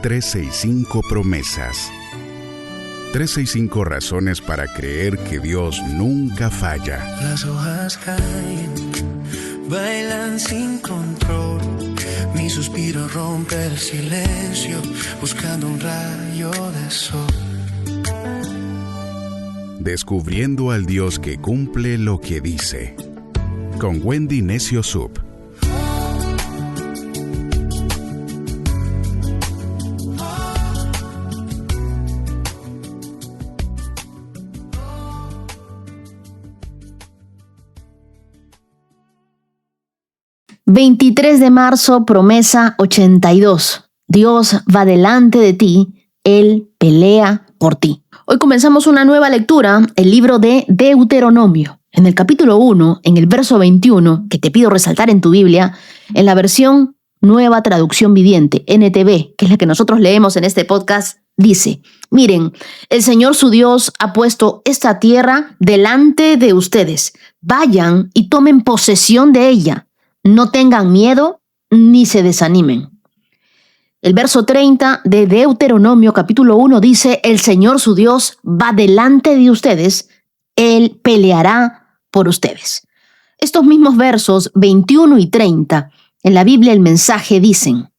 365 promesas. 365 razones para creer que Dios nunca falla. Las hojas caen, bailan sin control. Mi suspiro rompe el silencio, buscando un rayo de sol. Descubriendo al Dios que cumple lo que dice. Con Wendy Necio Sub. ...23 de marzo, promesa 82... Dios va delante de ti, Él pelea por ti. Hoy comenzamos una nueva lectura, el libro de Deuteronomio. En el capítulo 1, en el verso 21, que te pido resaltar en tu Biblia, en la versión Nueva Traducción Viviente, NTV, que es la que nosotros leemos en este podcast, dice: miren, el Señor su Dios ha puesto esta tierra delante de ustedes. Vayan y tomen posesión de ella. No tengan miedo ni se desanimen. El verso 30 de Deuteronomio capítulo 1 dice: el Señor su Dios va delante de ustedes, Él peleará por ustedes. Estos mismos versos 21 y 30 en la Biblia el mensaje dicen: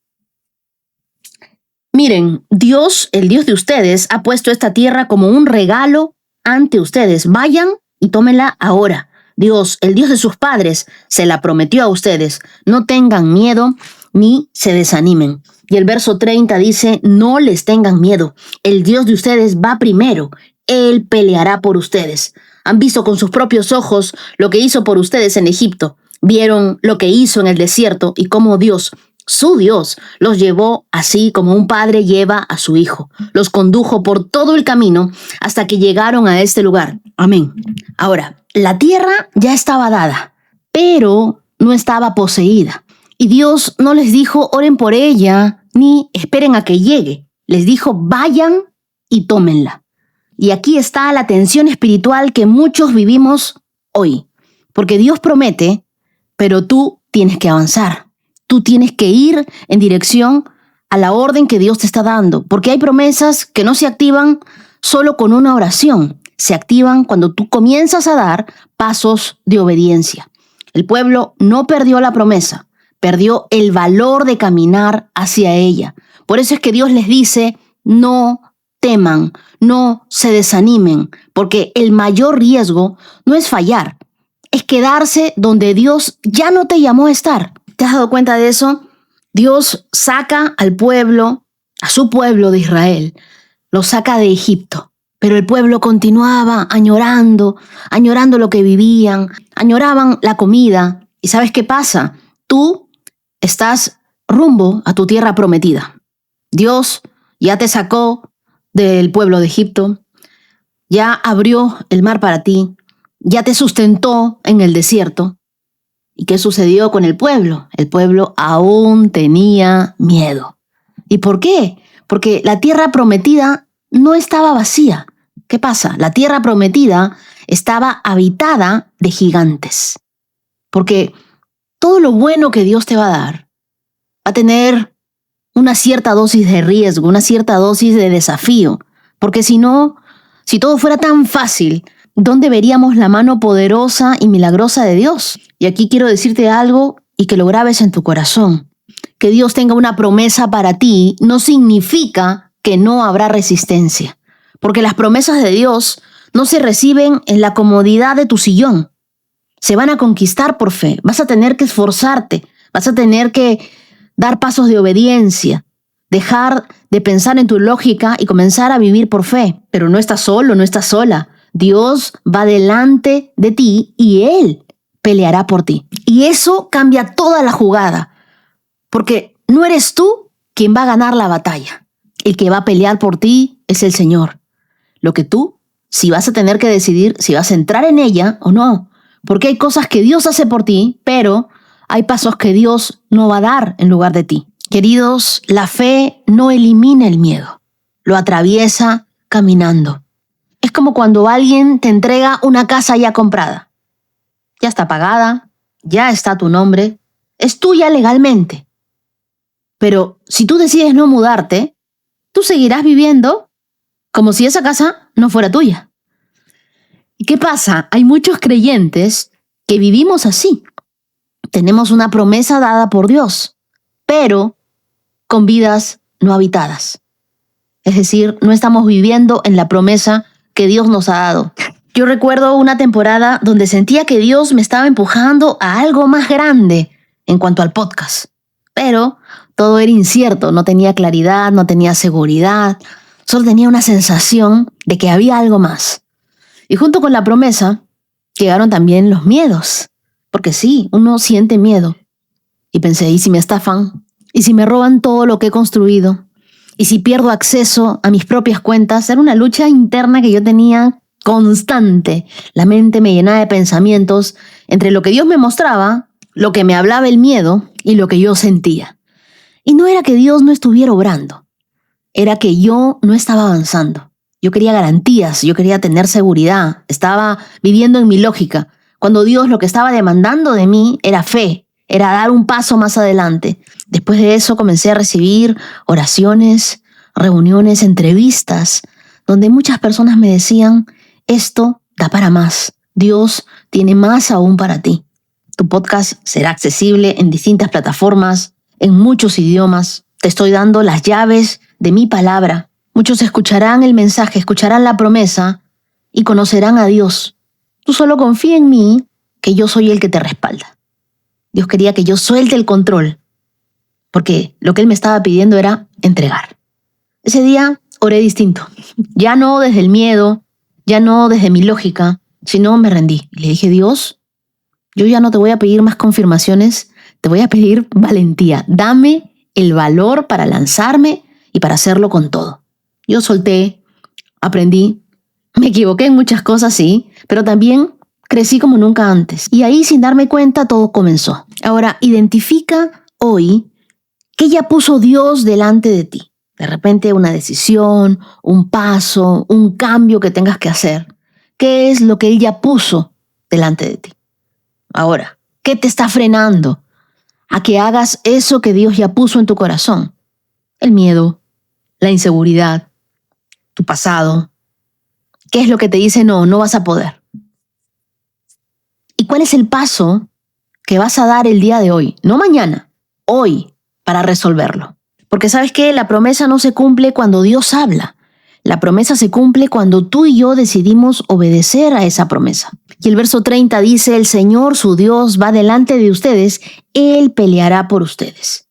miren, Dios, el Dios de ustedes, ha puesto esta tierra como un regalo ante ustedes. Vayan y tómenla ahora. Dios, el Dios de sus padres, se la prometió a ustedes. No tengan miedo ni se desanimen. Y el verso 30 dice: no les tengan miedo. El Dios de ustedes va primero. Él peleará por ustedes. Han visto con sus propios ojos lo que hizo por ustedes en Egipto. Vieron lo que hizo en el desierto y cómo Dios, su Dios, los llevó así como un padre lleva a su hijo. Los condujo por todo el camino hasta que llegaron a este lugar. Amén. Ahora, la tierra ya estaba dada, pero no estaba poseída. Y Dios no les dijo: oren por ella, ni esperen a que llegue. Les dijo: vayan y tómenla. Y aquí está la tensión espiritual que muchos vivimos hoy. Porque Dios promete, pero tú tienes que avanzar. Tú tienes que ir en dirección a la orden que Dios te está dando. Porque hay promesas que no se activan solo con una oración. Se activan cuando tú comienzas a dar pasos de obediencia. El pueblo no perdió la promesa, perdió el valor de caminar hacia ella. Por eso es que Dios les dice: no teman, no se desanimen, porque el mayor riesgo no es fallar, es quedarse donde Dios ya no te llamó a estar. ¿Te has dado cuenta de eso? Dios saca al pueblo, a su pueblo de Israel, lo saca de Egipto. Pero el pueblo continuaba añorando lo que vivían, añoraban la comida. ¿Y sabes qué pasa? Tú estás rumbo a tu tierra prometida. Dios ya te sacó del pueblo de Egipto, ya abrió el mar para ti, ya te sustentó en el desierto. ¿Y qué sucedió con el pueblo? El pueblo aún tenía miedo. ¿Y por qué? Porque la tierra prometida no estaba vacía. ¿Qué pasa? La tierra prometida estaba habitada de gigantes. Porque todo lo bueno que Dios te va a dar va a tener una cierta dosis de riesgo, una cierta dosis de desafío. Porque si no, si todo fuera tan fácil, ¿dónde veríamos la mano poderosa y milagrosa de Dios? Y aquí quiero decirte algo y que lo grabes en tu corazón. Que Dios tenga una promesa para ti no significa que no habrá resistencia. Porque las promesas de Dios no se reciben en la comodidad de tu sillón. Se van a conquistar por fe. Vas a tener que esforzarte. Vas a tener que dar pasos de obediencia. Dejar de pensar en tu lógica y comenzar a vivir por fe. Pero no estás solo, no estás sola. Dios va delante de ti y Él peleará por ti. Y eso cambia toda la jugada. Porque no eres tú quien va a ganar la batalla. El que va a pelear por ti es el Señor. Lo que tú, si vas a tener que decidir si vas a entrar en ella o no. Porque hay cosas que Dios hace por ti, pero hay pasos que Dios no va a dar en lugar de ti. Queridos, la fe no elimina el miedo. Lo atraviesa caminando. Es como cuando alguien te entrega una casa ya comprada. Ya está pagada, ya está tu nombre, es tuya legalmente. Pero si tú decides no mudarte, tú seguirás viviendo como si esa casa no fuera tuya. ¿Y qué pasa? Hay muchos creyentes que vivimos así. Tenemos una promesa dada por Dios, pero con vidas no habitadas. Es decir, no estamos viviendo en la promesa que Dios nos ha dado. Yo recuerdo una temporada donde sentía que Dios me estaba empujando a algo más grande en cuanto al podcast. Pero todo era incierto, no tenía claridad, no tenía seguridad, solo tenía una sensación de que había algo más. Y junto con la promesa llegaron también los miedos, porque sí, uno siente miedo. Y pensé, ¿y si me estafan? ¿Y si me roban todo lo que he construido? ¿Y si pierdo acceso a mis propias cuentas? Era una lucha interna que yo tenía constante. La mente me llenaba de pensamientos entre lo que Dios me mostraba, lo que me hablaba el miedo y lo que yo sentía. Y no era que Dios no estuviera obrando, era que yo no estaba avanzando. Yo quería garantías, yo quería tener seguridad, estaba viviendo en mi lógica, cuando Dios lo que estaba demandando de mí era fe, era dar un paso más adelante. Después de eso comencé a recibir oraciones, reuniones, entrevistas, donde muchas personas me decían, esto da para más, Dios tiene más aún para ti. Tu podcast será accesible en distintas plataformas, en muchos idiomas. Te estoy dando las llaves de mi palabra. Muchos escucharán el mensaje, escucharán la promesa y conocerán a Dios. Tú solo confía en mí, que yo soy el que te respalda. Dios quería que yo suelte el control, porque lo que Él me estaba pidiendo era entregar. Ese día oré distinto. Ya no desde el miedo, ya no desde mi lógica, sino me rendí. Y le dije, Dios, yo ya no te voy a pedir más confirmaciones, te voy a pedir valentía. Dame el valor para lanzarme y para hacerlo con todo. Yo solté, aprendí, me equivoqué en muchas cosas, sí, pero también crecí como nunca antes. Y ahí, sin darme cuenta, todo comenzó. Ahora, identifica hoy qué ya puso Dios delante de ti. De repente una decisión, un paso, un cambio que tengas que hacer. ¿Qué es lo que Él ya puso delante de ti? Ahora, ¿qué te está frenando a que hagas eso que Dios ya puso en tu corazón? El miedo, la inseguridad, tu pasado. ¿Qué es lo que te dice no vas a poder? ¿Y cuál es el paso que vas a dar el día de hoy? No mañana, hoy, para resolverlo. Porque ¿sabes qué? La promesa no se cumple cuando Dios habla. La promesa se cumple cuando tú y yo decidimos obedecer a esa promesa. Y el verso 30 dice, el Señor, su Dios, va delante de ustedes, Él peleará por ustedes.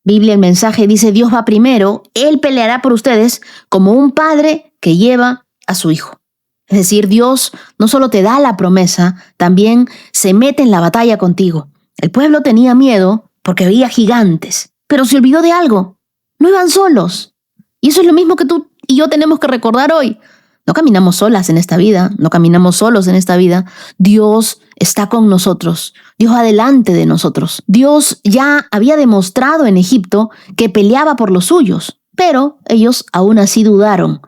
Biblia, el mensaje dice, Dios va primero, Él peleará por ustedes como un padre que lleva a su hijo. Es decir, Dios no solo te da la promesa, también se mete en la batalla contigo. El pueblo tenía miedo porque veía gigantes, pero se olvidó de algo. No iban solos. Y eso es lo mismo que tú y yo tenemos que recordar hoy. No caminamos solas en esta vida, no caminamos solos en esta vida. Dios está con nosotros. Dios va delante de nosotros. Dios ya había demostrado en Egipto que peleaba por los suyos, pero ellos aún así dudaron.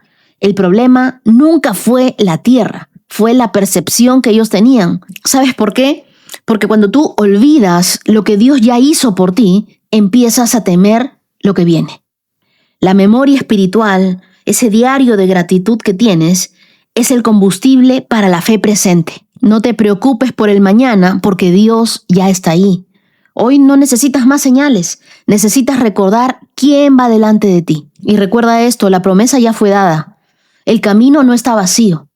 El problema nunca fue la tierra, fue la percepción que ellos tenían. ¿Sabes por qué? Porque cuando tú olvidas lo que Dios ya hizo por ti, empiezas a temer lo que viene. La memoria espiritual, ese diario de gratitud que tienes, es el combustible para la fe presente. No te preocupes por el mañana porque Dios ya está ahí. Hoy no necesitas más señales, necesitas recordar quién va delante de ti. Y recuerda esto, la promesa ya fue dada. El camino no está vacío,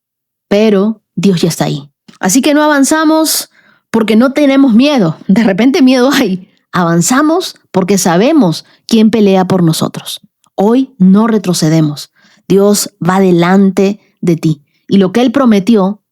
pero Dios ya está ahí. Así que no avanzamos porque no tenemos miedo. De repente miedo hay. Avanzamos porque sabemos quién pelea por nosotros. Hoy no retrocedemos. Dios va delante de ti. Y lo que Él prometió,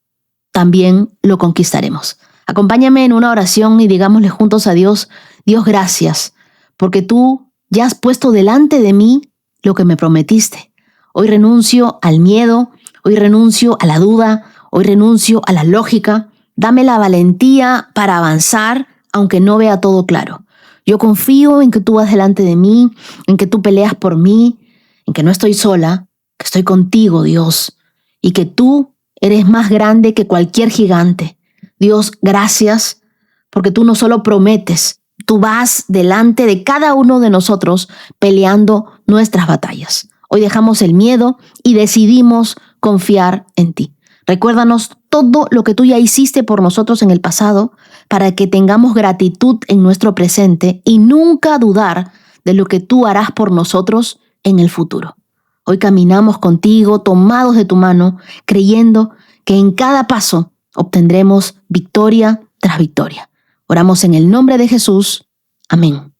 también lo conquistaremos. Acompáñame en una oración y digámosle juntos a Dios, Dios, gracias, porque tú ya has puesto delante de mí lo que me prometiste. Hoy renuncio al miedo, hoy renuncio a la duda, hoy renuncio a la lógica. Dame la valentía para avanzar, aunque no vea todo claro. Yo confío en que tú vas delante de mí, en que tú peleas por mí, en que no estoy sola, que estoy contigo, Dios, y que tú eres más grande que cualquier gigante. Dios, gracias, porque tú no solo prometes, tú vas delante de cada uno de nosotros peleando nuestras batallas. Hoy dejamos el miedo y decidimos confiar en ti. Recuérdanos todo lo que tú ya hiciste por nosotros en el pasado para que tengamos gratitud en nuestro presente y nunca dudar de lo que tú harás por nosotros en el futuro. Hoy caminamos contigo, tomados de tu mano, creyendo que en cada paso obtendremos victoria tras victoria. Oramos en el nombre de Jesús. Amén.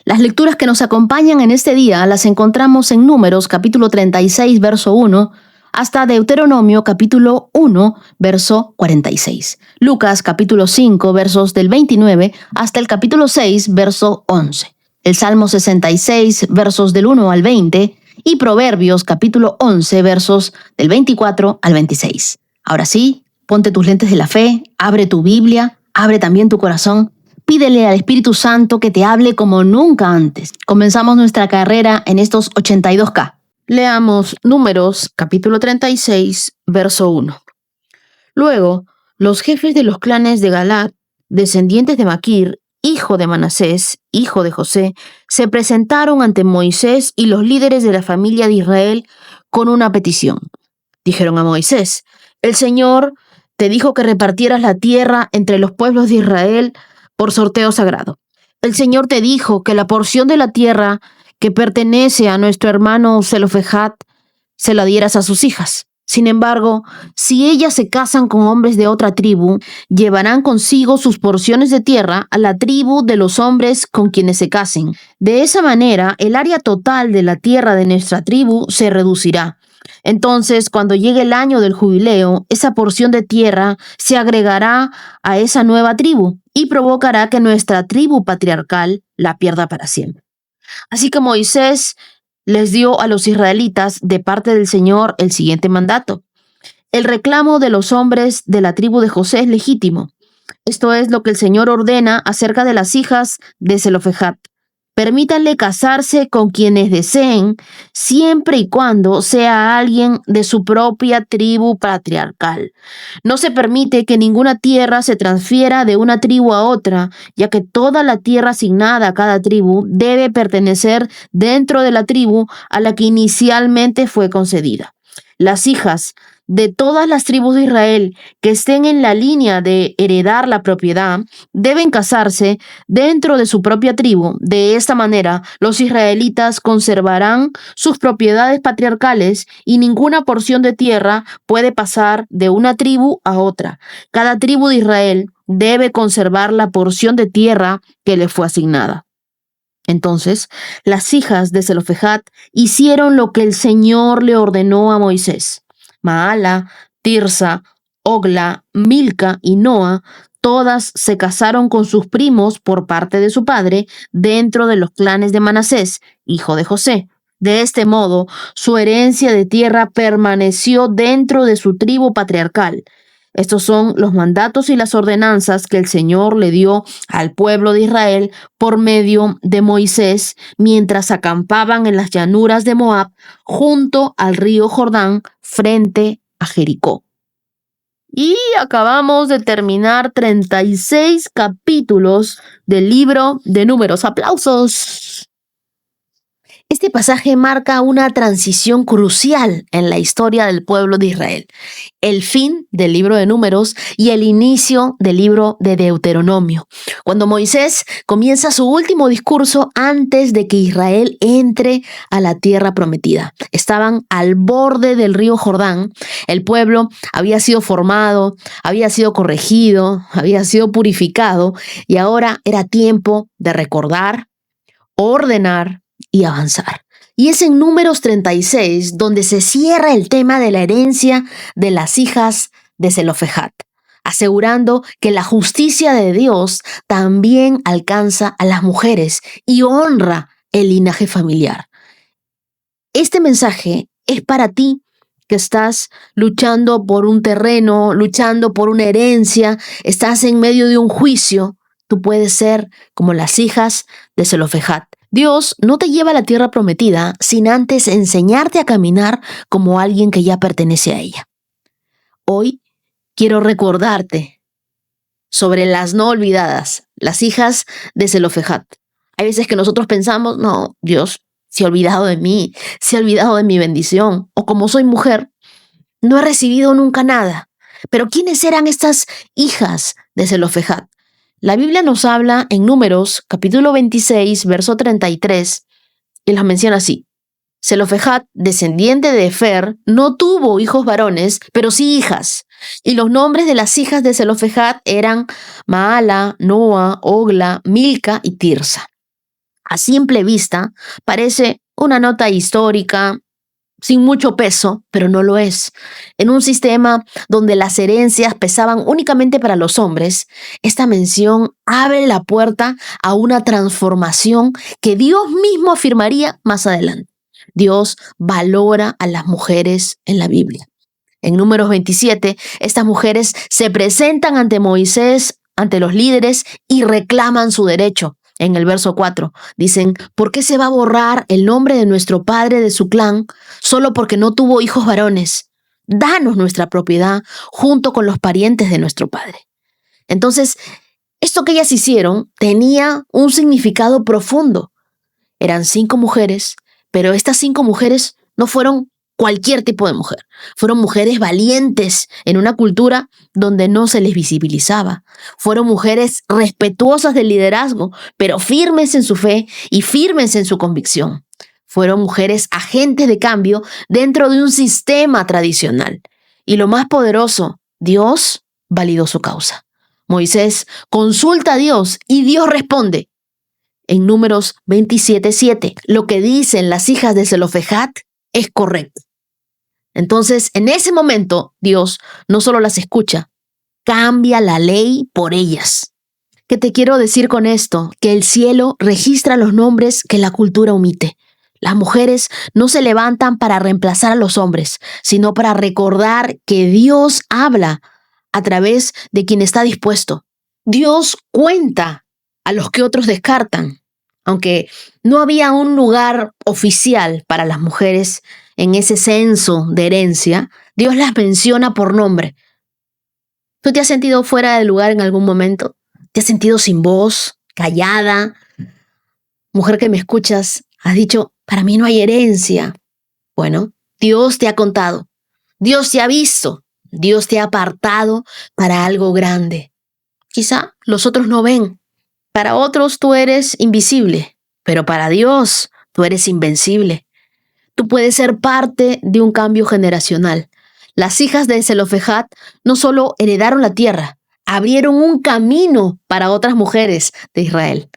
Las lecturas que nos acompañan en este día las encontramos en Números capítulo 36, verso 1, hasta Deuteronomio capítulo 1, verso 46. Lucas capítulo 5, versos del 29 hasta el capítulo 6, verso 11. El Salmo 66, versos del 1 al 20 y Proverbios capítulo 11, versos del 24 al 26. Ahora sí, ponte tus lentes de la fe, abre tu Biblia, abre también tu corazón. Pídele al Espíritu Santo que te hable como nunca antes. Comenzamos nuestra carrera en estos 82K. Leamos Números, capítulo 36, verso 1. Luego, los jefes de los clanes de Galaad, descendientes de Maquir, hijo de Manasés, hijo de José, se presentaron ante Moisés y los líderes de la familia de Israel con una petición. Dijeron a Moisés: el Señor te dijo que repartieras la tierra entre los pueblos de Israel por sorteo sagrado. El Señor te dijo que la porción de la tierra que pertenece a nuestro hermano Zelofejad se la dieras a sus hijas. Sin embargo, si ellas se casan con hombres de otra tribu, llevarán consigo sus porciones de tierra a la tribu de los hombres con quienes se casen. De esa manera, el área total de la tierra de nuestra tribu se reducirá. Entonces, cuando llegue el año del jubileo, esa porción de tierra se agregará a esa nueva tribu y provocará que nuestra tribu patriarcal la pierda para siempre. Así que Moisés les dio a los israelitas de parte del Señor el siguiente mandato. El reclamo de los hombres de la tribu de José es legítimo. Esto es lo que el Señor ordena acerca de las hijas de Zelofejad. Permítanle casarse con quienes deseen, siempre y cuando sea alguien de su propia tribu patriarcal. No se permite que ninguna tierra se transfiera de una tribu a otra, ya que toda la tierra asignada a cada tribu debe pertenecer dentro de la tribu a la que inicialmente fue concedida. Las hijas de todas las tribus de Israel que estén en la línea de heredar la propiedad deben casarse dentro de su propia tribu. De esta manera, los israelitas conservarán sus propiedades patriarcales y ninguna porción de tierra puede pasar de una tribu a otra. Cada tribu de Israel debe conservar la porción de tierra que le fue asignada. Entonces, las hijas de Zelofejad hicieron lo que el Señor le ordenó a Moisés. Maala, Tirsa, Ogla, Milca y Noa, todas se casaron con sus primos por parte de su padre dentro de los clanes de Manasés, hijo de José. De este modo, su herencia de tierra permaneció dentro de su tribu patriarcal. Estos son los mandatos y las ordenanzas que el Señor le dio al pueblo de Israel por medio de Moisés mientras acampaban en las llanuras de Moab junto al río Jordán frente a Jericó. Y acabamos de terminar 36 capítulos del libro de Números. ¡Aplausos! Este pasaje marca una transición crucial en la historia del pueblo de Israel, el fin del libro de Números y el inicio del libro de Deuteronomio, cuando Moisés comienza su último discurso antes de que Israel entre a la tierra prometida. Estaban al borde del río Jordán, el pueblo había sido formado, había sido corregido, había sido purificado y ahora era tiempo de recordar, ordenar y avanzar. Y es en Números 36 donde se cierra el tema de la herencia de las hijas de Zelofejad, asegurando que la justicia de Dios también alcanza a las mujeres y honra el linaje familiar. Este mensaje es para ti que estás luchando por un terreno, luchando por una herencia, estás en medio de un juicio. Tú puedes ser como las hijas de Zelofejad. Dios no te lleva a la tierra prometida sin antes enseñarte a caminar como alguien que ya pertenece a ella. Hoy quiero recordarte sobre las no olvidadas, las hijas de Zelofejad. Hay veces que nosotros pensamos, no, Dios se ha olvidado de mí, se ha olvidado de mi bendición, o como soy mujer, no he recibido nunca nada. Pero ¿quiénes eran estas hijas de Zelofejad? La Biblia nos habla en Números, capítulo 26, verso 33, y las menciona así. Zelofejad, descendiente de Efer, no tuvo hijos varones, pero sí hijas. Y los nombres de las hijas de Zelofejad eran Maala, Noa, Ogla, Milca y Tirsa. A simple vista, parece una nota histórica, sin mucho peso, pero no lo es. En un sistema donde las herencias pesaban únicamente para los hombres, esta mención abre la puerta a una transformación que Dios mismo afirmaría más adelante. Dios valora a las mujeres en la Biblia. En Números 27, estas mujeres se presentan ante Moisés, ante los líderes, y reclaman su derecho. En el verso 4 dicen, ¿por qué se va a borrar el nombre de nuestro padre de su clan solo porque no tuvo hijos varones? Danos nuestra propiedad junto con los parientes de nuestro padre. Entonces, esto que ellas hicieron tenía un significado profundo. Eran 5 mujeres, pero estas 5 mujeres no fueron cualquier tipo de mujer. Fueron mujeres valientes en una cultura donde no se les visibilizaba. Fueron mujeres respetuosas del liderazgo, pero firmes en su fe y firmes en su convicción. Fueron mujeres agentes de cambio dentro de un sistema tradicional. Y lo más poderoso, Dios validó su causa. Moisés consulta a Dios y Dios responde. En Números 27:7, lo que dicen las hijas de Zelofejad es correcto. Entonces, en ese momento, Dios no solo las escucha, cambia la ley por ellas. ¿Qué te quiero decir con esto? Que el cielo registra los nombres que la cultura omite. Las mujeres no se levantan para reemplazar a los hombres, sino para recordar que Dios habla a través de quien está dispuesto. Dios cuenta a los que otros descartan. Aunque no había un lugar oficial para las mujeres en ese censo de herencia, Dios las menciona por nombre. ¿Tú te has sentido fuera de lugar en algún momento? ¿Te has sentido sin voz, callada? Mujer que me escuchas, has dicho, para mí no hay herencia. Bueno, Dios te ha contado, Dios te ha visto, Dios te ha apartado para algo grande. Quizá los otros no ven. Para otros tú eres invisible, pero para Dios tú eres invencible. Tú puedes ser parte de un cambio generacional. Las hijas de Zelofejad no solo heredaron la tierra, abrieron un camino para otras mujeres de Israel.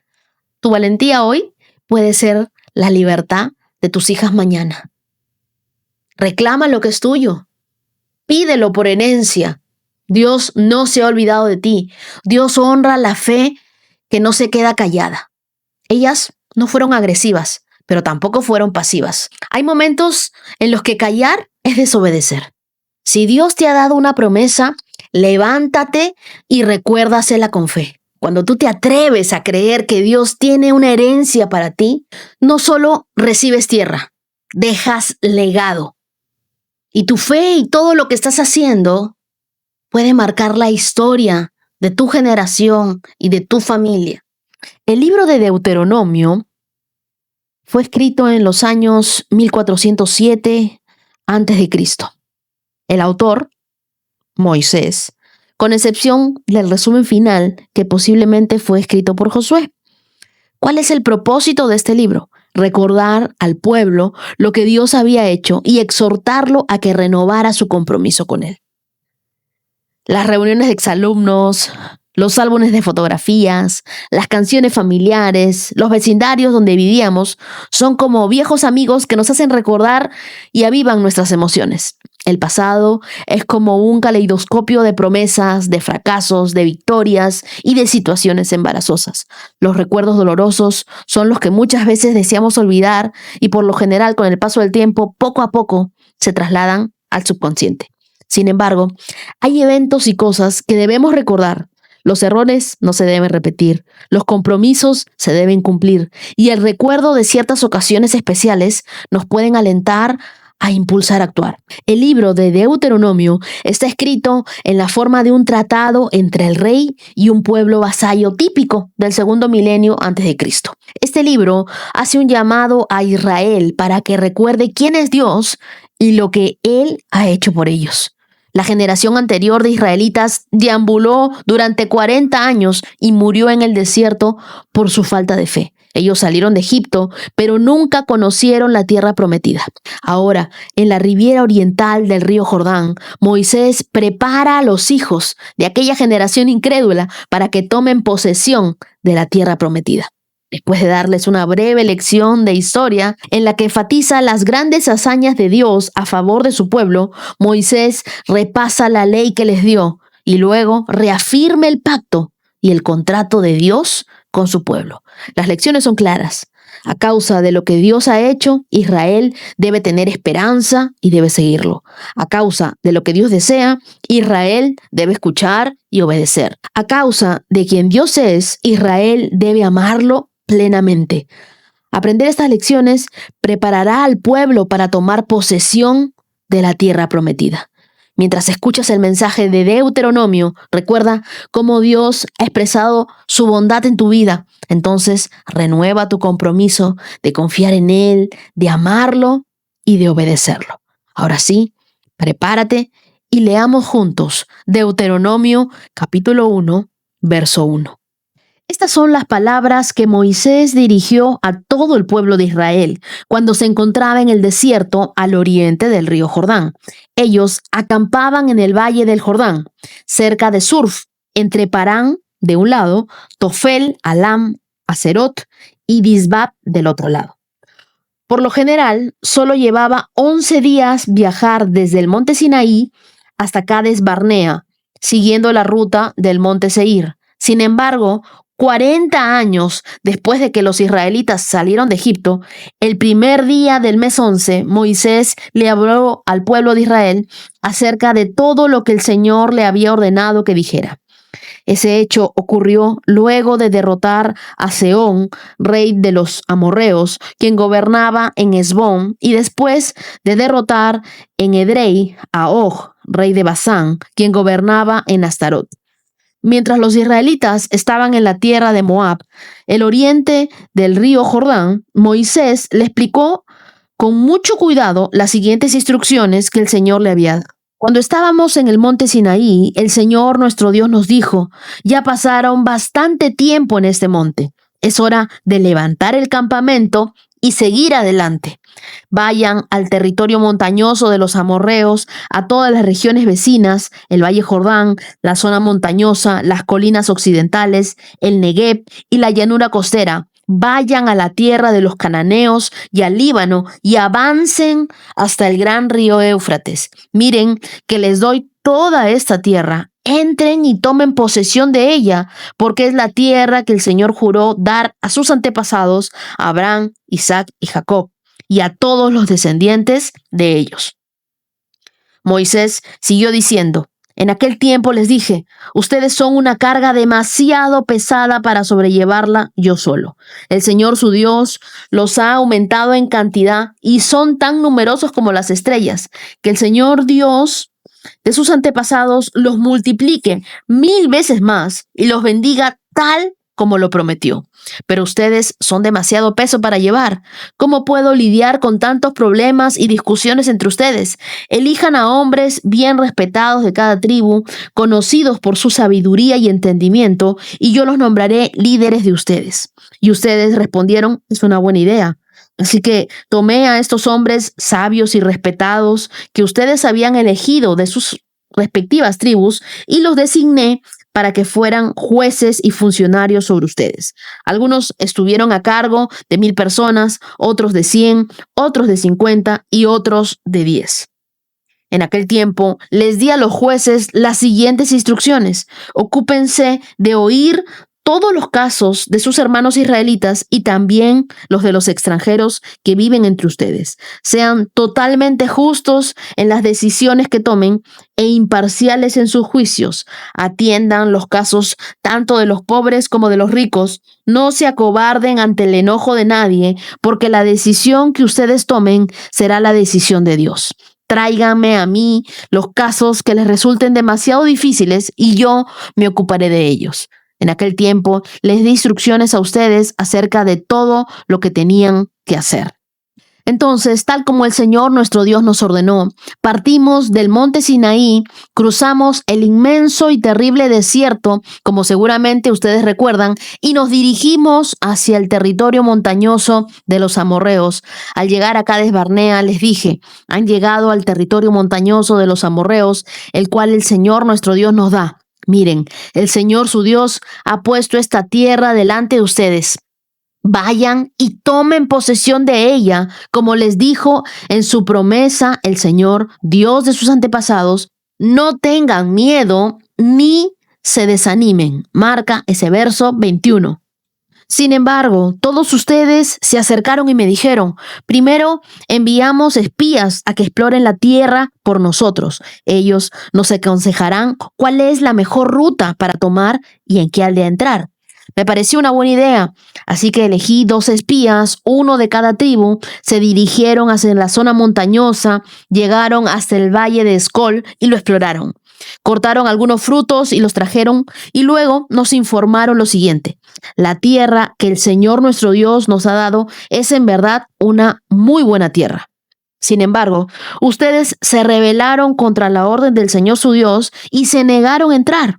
Tu valentía hoy puede ser la libertad de tus hijas mañana. Reclama lo que es tuyo. Pídelo por herencia. Dios no se ha olvidado de ti. Dios honra la fe que no se queda callada. Ellas no fueron agresivas, pero tampoco fueron pasivas. Hay momentos en los que callar es desobedecer. Si Dios te ha dado una promesa, levántate y recuérdasela con fe. Cuando tú te atreves a creer que Dios tiene una herencia para ti, no solo recibes tierra, dejas legado. Y tu fe y todo lo que estás haciendo puede marcar la historia de tu generación y de tu familia. El libro de Deuteronomio fue escrito en los años 1407 a.C. El autor, Moisés, con excepción del resumen final que posiblemente fue escrito por Josué. ¿Cuál es el propósito de este libro? Recordar al pueblo lo que Dios había hecho y exhortarlo a que renovara su compromiso con él. Las reuniones de exalumnos, los álbumes de fotografías, las canciones familiares, los vecindarios donde vivíamos, son como viejos amigos que nos hacen recordar y avivan nuestras emociones. El pasado es como un caleidoscopio de promesas, de fracasos, de victorias y de situaciones embarazosas. Los recuerdos dolorosos son los que muchas veces deseamos olvidar y por lo general con el paso del tiempo, poco a poco, se trasladan al subconsciente. Sin embargo, hay eventos y cosas que debemos recordar. Los errores no se deben repetir, los compromisos se deben cumplir y el recuerdo de ciertas ocasiones especiales nos pueden alentar a impulsar a actuar. El libro de Deuteronomio está escrito en la forma de un tratado entre el rey y un pueblo vasallo típico del segundo milenio antes de Cristo. Este libro hace un llamado a Israel para que recuerde quién es Dios y lo que Él ha hecho por ellos. La generación anterior de israelitas deambuló durante 40 años y murió en el desierto por su falta de fe. Ellos salieron de Egipto, pero nunca conocieron la tierra prometida. Ahora, en la ribera oriental del río Jordán, Moisés prepara a los hijos de aquella generación incrédula para que tomen posesión de la tierra prometida. Después de darles una breve lección de historia en la que enfatiza las grandes hazañas de Dios a favor de su pueblo, Moisés repasa la ley que les dio y luego reafirma el pacto y el contrato de Dios con su pueblo. Las lecciones son claras. A causa de lo que Dios ha hecho, Israel debe tener esperanza y debe seguirlo. A causa de lo que Dios desea, Israel debe escuchar y obedecer. A causa de quien Dios es, Israel debe amarlo plenamente. Aprender estas lecciones preparará al pueblo para tomar posesión de la tierra prometida. Mientras escuchas el mensaje de Deuteronomio, recuerda cómo Dios ha expresado su bondad en tu vida. Entonces, renueva tu compromiso de confiar en Él, de amarlo y de obedecerlo. Ahora sí, prepárate y leamos juntos Deuteronomio capítulo 1, verso 1. Estas son las palabras que Moisés dirigió a todo el pueblo de Israel cuando se encontraba en el desierto al oriente del río Jordán. Ellos acampaban en el valle del Jordán, cerca de Surf, entre Parán de un lado, Tofel, Alam, Aserot y Disbab del otro lado. Por lo general, solo llevaba 11 días viajar desde el monte Sinaí hasta Cades Barnea, siguiendo la ruta del monte Seir. Sin embargo, 40 años después de que los israelitas salieron de Egipto, el primer día del mes 11, Moisés le habló al pueblo de Israel acerca de todo lo que el Señor le había ordenado que dijera. Ese hecho ocurrió luego de derrotar a Sehón, rey de los amorreos, quien gobernaba en Hesbón, y después de derrotar en Edrei a Og, rey de Basán, quien gobernaba en Astarot. Mientras los israelitas estaban en la tierra de Moab, el oriente del río Jordán, Moisés le explicó con mucho cuidado las siguientes instrucciones que el Señor le había dado. Cuando estábamos en el monte Sinaí, el Señor nuestro Dios nos dijo: ya pasaron bastante tiempo en este monte. Es hora de levantar el campamento y seguir adelante. Vayan al territorio montañoso de los amorreos, a todas las regiones vecinas, el Valle Jordán, la zona montañosa, las colinas occidentales, el Negev y la llanura costera. Vayan a la tierra de los cananeos y al Líbano y avancen hasta el gran río Éufrates. Miren que les doy toda esta tierra. Entren y tomen posesión de ella, porque es la tierra que el Señor juró dar a sus antepasados, a Abraham, Isaac y Jacob, y a todos los descendientes de ellos. Moisés siguió diciendo: en aquel tiempo les dije, ustedes son una carga demasiado pesada para sobrellevarla yo solo. El Señor su Dios los ha aumentado en cantidad y son tan numerosos como las estrellas, que el Señor Dios de sus antepasados los multiplique 1000 veces más y los bendiga tal como lo prometió. Pero ustedes son demasiado peso para llevar. ¿Cómo puedo lidiar con tantos problemas y discusiones entre ustedes? Elijan a hombres bien respetados de cada tribu, conocidos por su sabiduría y entendimiento, y yo los nombraré líderes de ustedes. Y ustedes respondieron: es una buena idea. Así que tomé a estos hombres sabios y respetados que ustedes habían elegido de sus respectivas tribus y los designé para que fueran jueces y funcionarios sobre ustedes. Algunos estuvieron a cargo de 1000 personas, otros de 100, otros de 50 y otros de 10. En aquel tiempo les di a los jueces las siguientes instrucciones: ocúpense de oír todos los casos de sus hermanos israelitas y también los de los extranjeros que viven entre ustedes. Sean totalmente justos en las decisiones que tomen e imparciales en sus juicios. Atiendan los casos tanto de los pobres como de los ricos. No se acobarden ante el enojo de nadie, porque la decisión que ustedes tomen será la decisión de Dios. Tráiganme a mí los casos que les resulten demasiado difíciles y yo me ocuparé de ellos. En aquel tiempo les di instrucciones a ustedes acerca de todo lo que tenían que hacer. Entonces, tal como el Señor nuestro Dios nos ordenó, partimos del monte Sinaí, cruzamos el inmenso y terrible desierto, como seguramente ustedes recuerdan, y nos dirigimos hacia el territorio montañoso de los amorreos. Al llegar a Cades Barnea, les dije, han llegado al territorio montañoso de los amorreos, el cual el Señor nuestro Dios nos da. Miren, el Señor su Dios ha puesto esta tierra delante de ustedes. Vayan y tomen posesión de ella, como les dijo en su promesa el Señor, Dios de sus antepasados. No tengan miedo ni se desanimen. Marca ese verso 21. Sin embargo, todos ustedes se acercaron y me dijeron, primero enviamos espías a que exploren la tierra por nosotros. Ellos nos aconsejarán cuál es la mejor ruta para tomar y en qué aldea entrar. Me pareció una buena idea, así que elegí 2 espías, uno de cada tribu, se dirigieron hacia la zona montañosa, llegaron hasta el valle de Escol y lo exploraron. Cortaron algunos frutos y los trajeron y luego nos informaron lo siguiente. La tierra que el Señor nuestro Dios nos ha dado es en verdad una muy buena tierra. Sin embargo, ustedes se rebelaron contra la orden del Señor su Dios y se negaron a entrar.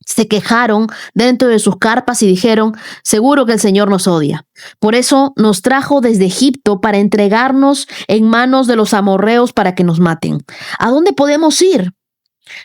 Se quejaron dentro de sus carpas y dijeron, seguro que el Señor nos odia. Por eso nos trajo desde Egipto para entregarnos en manos de los amorreos para que nos maten. ¿A dónde podemos ir?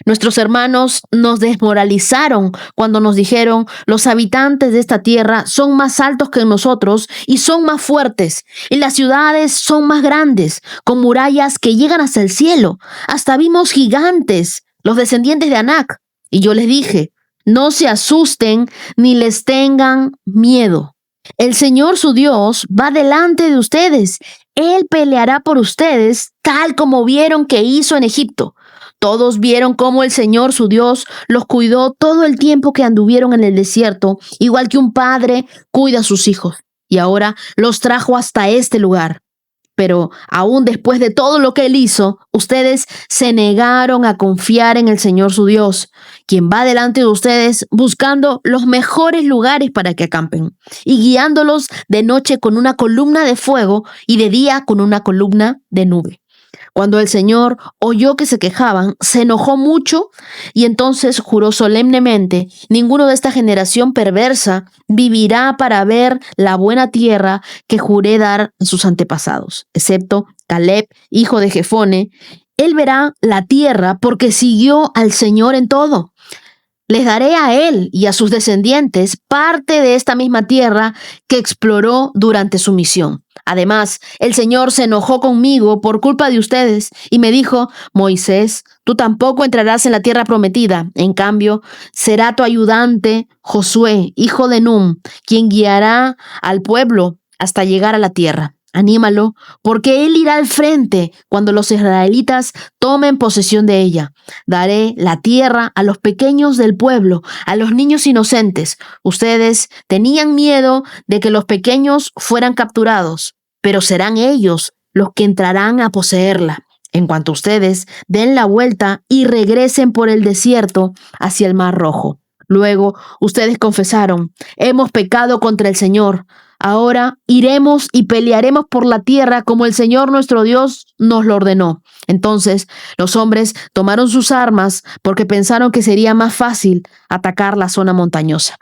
Nuestros hermanos nos desmoralizaron cuando nos dijeron, los habitantes de esta tierra son más altos que nosotros y son más fuertes, y las ciudades son más grandes, con murallas que llegan hasta el cielo. Hasta vimos gigantes, los descendientes de Anac. Y yo les dije, no se asusten ni les tengan miedo. El Señor su Dios va delante de ustedes. Él peleará por ustedes tal como vieron que hizo en Egipto. Todos vieron cómo el Señor su Dios los cuidó todo el tiempo que anduvieron en el desierto, igual que un padre cuida a sus hijos. Y ahora los trajo hasta este lugar. Pero aún después de todo lo que Él hizo, ustedes se negaron a confiar en el Señor su Dios, quien va delante de ustedes buscando los mejores lugares para que acampen y guiándolos de noche con una columna de fuego y de día con una columna de nube. Cuando el Señor oyó que se quejaban, se enojó mucho y entonces juró solemnemente, ninguno de esta generación perversa vivirá para ver la buena tierra que juré dar a sus antepasados, excepto Caleb, hijo de Jefone. Él verá la tierra porque siguió al Señor en todo. Les daré a él y a sus descendientes parte de esta misma tierra que exploró durante su misión. Además, el Señor se enojó conmigo por culpa de ustedes y me dijo, Moisés, tú tampoco entrarás en la tierra prometida. En cambio, será tu ayudante Josué, hijo de Nun, quien guiará al pueblo hasta llegar a la tierra. Anímalo, porque él irá al frente cuando los israelitas tomen posesión de ella. Daré la tierra a los pequeños del pueblo, a los niños inocentes. Ustedes tenían miedo de que los pequeños fueran capturados, pero serán ellos los que entrarán a poseerla. En cuanto ustedes den la vuelta y regresen por el desierto hacia el Mar Rojo. Luego ustedes confesaron, hemos pecado contra el Señor. Ahora iremos y pelearemos por la tierra como el Señor nuestro Dios nos lo ordenó. Entonces los hombres tomaron sus armas porque pensaron que sería más fácil atacar la zona montañosa.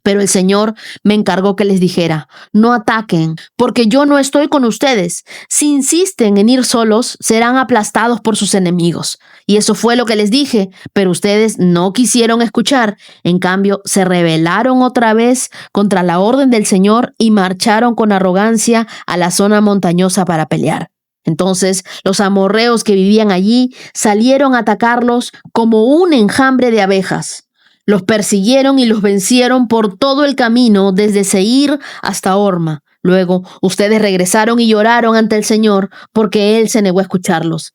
Pero el Señor me encargó que les dijera, no ataquen, porque yo no estoy con ustedes. Si insisten en ir solos, serán aplastados por sus enemigos. Y eso fue lo que les dije, pero ustedes no quisieron escuchar. En cambio, se rebelaron otra vez contra la orden del Señor y marcharon con arrogancia a la zona montañosa para pelear. Entonces los amorreos que vivían allí salieron a atacarlos como un enjambre de abejas. Los persiguieron y los vencieron por todo el camino, desde Seir hasta Horma. Luego, ustedes regresaron y lloraron ante el Señor porque Él se negó a escucharlos.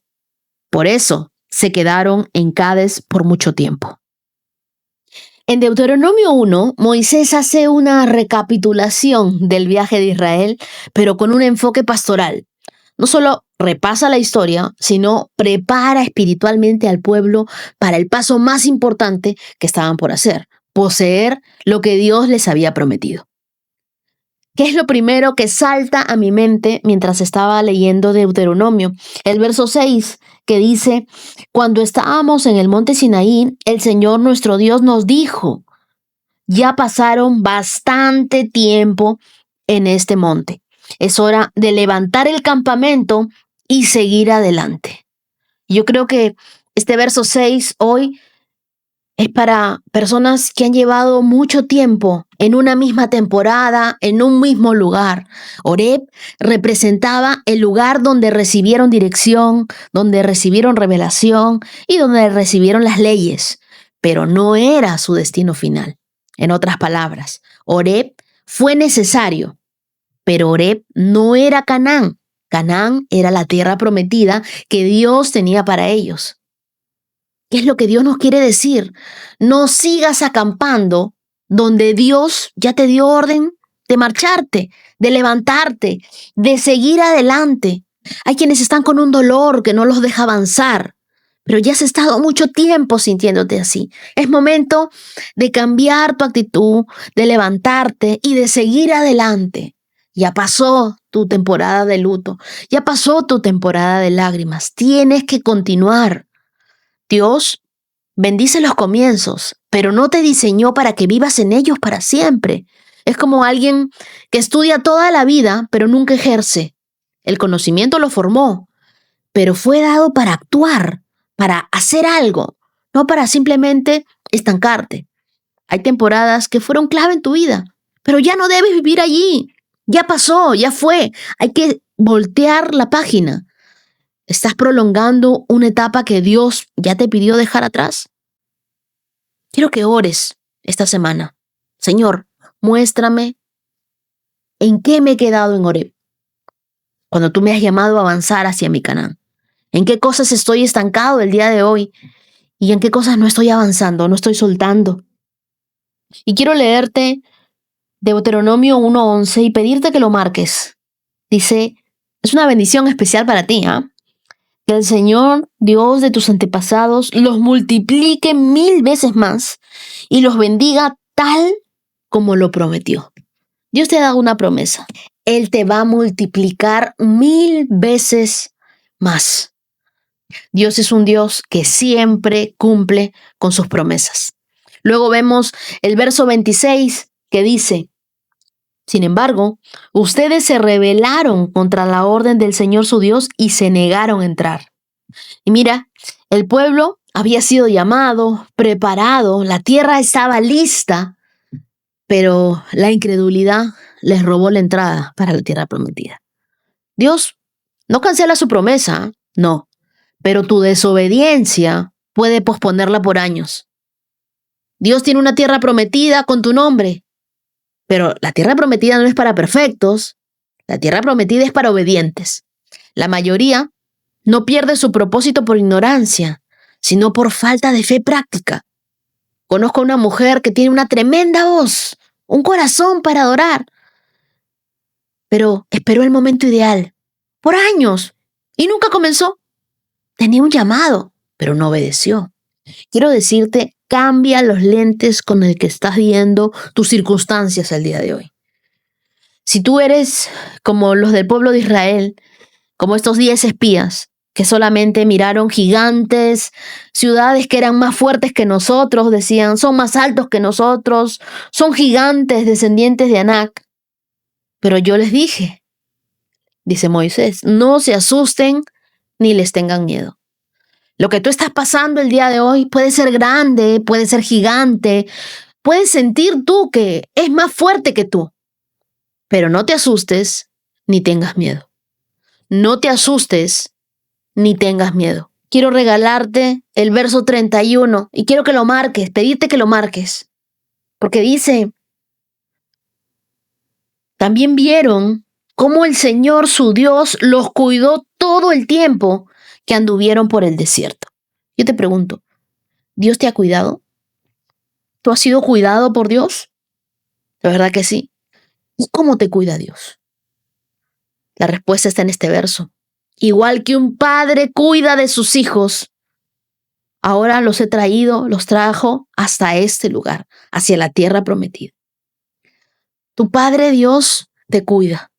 Por eso, se quedaron en Cades por mucho tiempo. En Deuteronomio 1, Moisés hace una recapitulación del viaje de Israel, pero con un enfoque pastoral. No solo repasa la historia, sino prepara espiritualmente al pueblo para el paso más importante que estaban por hacer: poseer lo que Dios les había prometido. ¿Qué es lo primero que salta a mi mente mientras estaba leyendo Deuteronomio? El verso 6, que dice: cuando estábamos en el monte Sinaí, el Señor nuestro Dios nos dijo: ya pasaron bastante tiempo en este monte. Es hora de levantar el campamento y seguir adelante. Yo creo que este verso 6 hoy es para personas que han llevado mucho tiempo en una misma temporada, en un mismo lugar. Horeb representaba el lugar donde recibieron dirección, donde recibieron revelación y donde recibieron las leyes, pero no era su destino final. En otras palabras, Horeb fue necesario, pero Horeb no era Canaán. Canaán era la tierra prometida que Dios tenía para ellos. ¿Qué es lo que Dios nos quiere decir? No sigas acampando donde Dios ya te dio orden de marcharte, de levantarte, de seguir adelante. Hay quienes están con un dolor que no los deja avanzar, pero ya has estado mucho tiempo sintiéndote así. Es momento de cambiar tu actitud, de levantarte y de seguir adelante. Ya pasó tu temporada de luto, ya pasó tu temporada de lágrimas. Tienes que continuar. Dios bendice los comienzos, pero no te diseñó para que vivas en ellos para siempre. Es como alguien que estudia toda la vida, pero nunca ejerce. El conocimiento lo formó, pero fue dado para actuar, para hacer algo, no para simplemente estancarte. Hay temporadas que fueron clave en tu vida, pero ya no debes vivir allí. Ya pasó, ya fue. Hay que voltear la página. ¿Estás prolongando una etapa que Dios ya te pidió dejar atrás? Quiero que ores esta semana. Señor, muéstrame en qué me he quedado en Horeb, cuando tú me has llamado a avanzar hacia mi Canaán. ¿En qué cosas estoy estancado el día de hoy? ¿Y en qué cosas no estoy avanzando, no estoy soltando? Y quiero leerte Deuteronomio 1:11 y pedirte que lo marques. Dice, es una bendición especial para ti, ¿ah? Que el Señor, Dios de tus antepasados, los multiplique 1000 veces más y los bendiga tal como lo prometió. Dios te ha dado una promesa. Él te va a multiplicar 1000 veces más. Dios es un Dios que siempre cumple con sus promesas. Luego vemos el verso 26 que dice: sin embargo, ustedes se rebelaron contra la orden del Señor su Dios y se negaron a entrar. Y mira, el pueblo había sido llamado, preparado, la tierra estaba lista, pero la incredulidad les robó la entrada para la tierra prometida. Dios no cancela su promesa, no, pero tu desobediencia puede posponerla por años. Dios tiene una tierra prometida con tu nombre, pero la tierra prometida no es para perfectos, la tierra prometida es para obedientes. La mayoría no pierde su propósito por ignorancia, sino por falta de fe práctica. Conozco a una mujer que tiene una tremenda voz, un corazón para adorar, pero esperó el momento ideal, por años, y nunca comenzó. Tenía un llamado, pero no obedeció. Quiero decirte, cambia los lentes con el que estás viendo tus circunstancias el día de hoy. Si tú eres como los del pueblo de Israel, como estos 10 espías que solamente miraron gigantes, ciudades que eran más fuertes que nosotros, decían, son más altos que nosotros, son gigantes descendientes de Anac. Pero yo les dije, dice Moisés, no se asusten ni les tengan miedo. Lo que tú estás pasando el día de hoy puede ser grande, puede ser gigante, puedes sentir tú que es más fuerte que tú, pero no te asustes ni tengas miedo. No te asustes ni tengas miedo. quiero regalarte el verso 31 y quiero que lo marques, pedirte que lo marques. Porque dice, también vieron cómo el Señor su Dios los cuidó todo el tiempo que anduvieron por el desierto. Yo te pregunto, ¿Dios te ha cuidado? ¿Tú has sido cuidado por Dios? La verdad que sí. ¿Y cómo te cuida Dios? La respuesta está en este verso. Igual que un padre cuida de sus hijos, ahora los trajo hasta este lugar, hacia la tierra prometida. Tu Padre Dios te cuida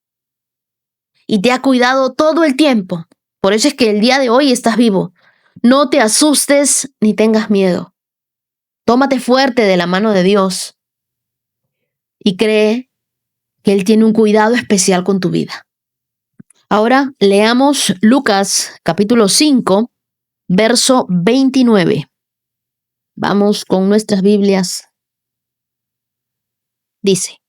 y te ha cuidado todo el tiempo. Por eso es que el día de hoy estás vivo. No te asustes ni tengas miedo. Tómate fuerte de la mano de Dios y cree que Él tiene un cuidado especial con tu vida. Ahora leamos Lucas capítulo 5, verso 29. Vamos con nuestras Biblias. Dice,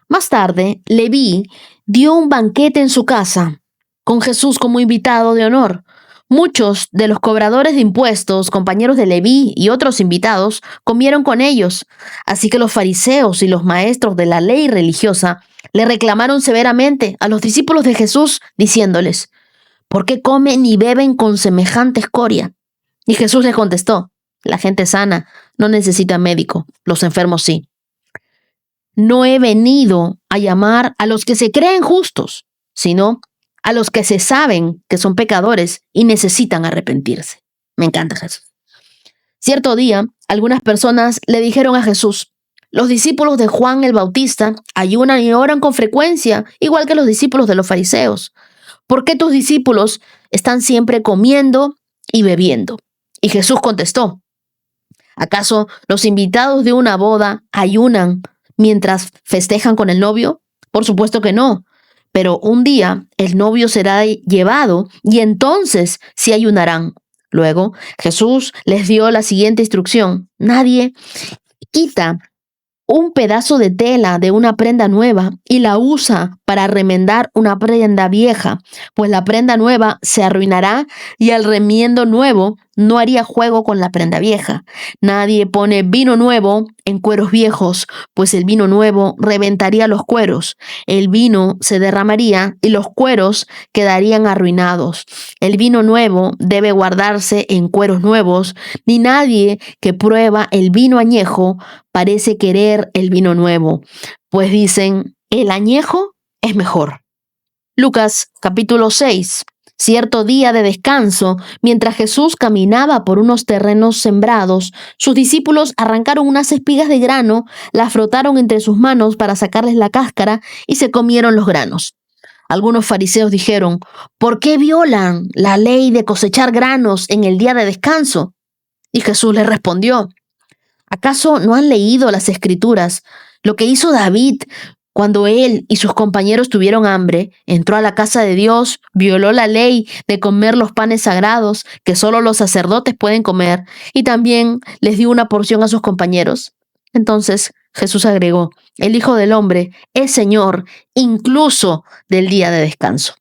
más tarde, Leví dio un banquete en su casa, con Jesús como invitado de honor. Muchos de los cobradores de impuestos, compañeros de Leví y otros invitados, comieron con ellos. Así que los fariseos y los maestros de la ley religiosa le reclamaron severamente a los discípulos de Jesús, diciéndoles, ¿por qué comen y beben con semejante escoria? Y Jesús les contestó, la gente sana no necesita médico, los enfermos sí. No he venido a llamar a los que se creen justos, sino a los que se saben que son pecadores y necesitan arrepentirse. Me encanta Jesús. Cierto día, algunas personas le dijeron a Jesús, los discípulos de Juan el Bautista ayunan y oran con frecuencia, igual que los discípulos de los fariseos. ¿Por qué tus discípulos están siempre comiendo y bebiendo? Y Jesús contestó, ¿acaso los invitados de una boda ayunan mientras festejan con el novio? Por supuesto que no. Pero un día el novio será llevado y entonces sí ayunarán. Luego Jesús les dio la siguiente instrucción. Nadie quita un pedazo de tela de una prenda nueva y la usa para remendar una prenda vieja, pues la prenda nueva se arruinará y el remiendo nuevo no haría juego con la prenda vieja. Nadie pone vino nuevo en cueros viejos, pues el vino nuevo reventaría los cueros. El vino se derramaría y los cueros quedarían arruinados. El vino nuevo debe guardarse en cueros nuevos, ni nadie que prueba el vino añejo parece querer el vino nuevo, pues dicen, el añejo es mejor. Lucas capítulo 6. Cierto día de descanso, mientras Jesús caminaba por unos terrenos sembrados, sus discípulos arrancaron unas espigas de grano, las frotaron entre sus manos para sacarles la cáscara y se comieron los granos. Algunos fariseos dijeron, ¿por qué violan la ley de cosechar granos en el día de descanso? Y Jesús les respondió, ¿acaso no han leído las Escrituras? Lo que hizo David cuando él y sus compañeros tuvieron hambre, entró a la casa de Dios, violó la ley de comer los panes sagrados que solo los sacerdotes pueden comer y también les dio una porción a sus compañeros. Entonces Jesús agregó, el Hijo del Hombre es Señor incluso del día de descanso.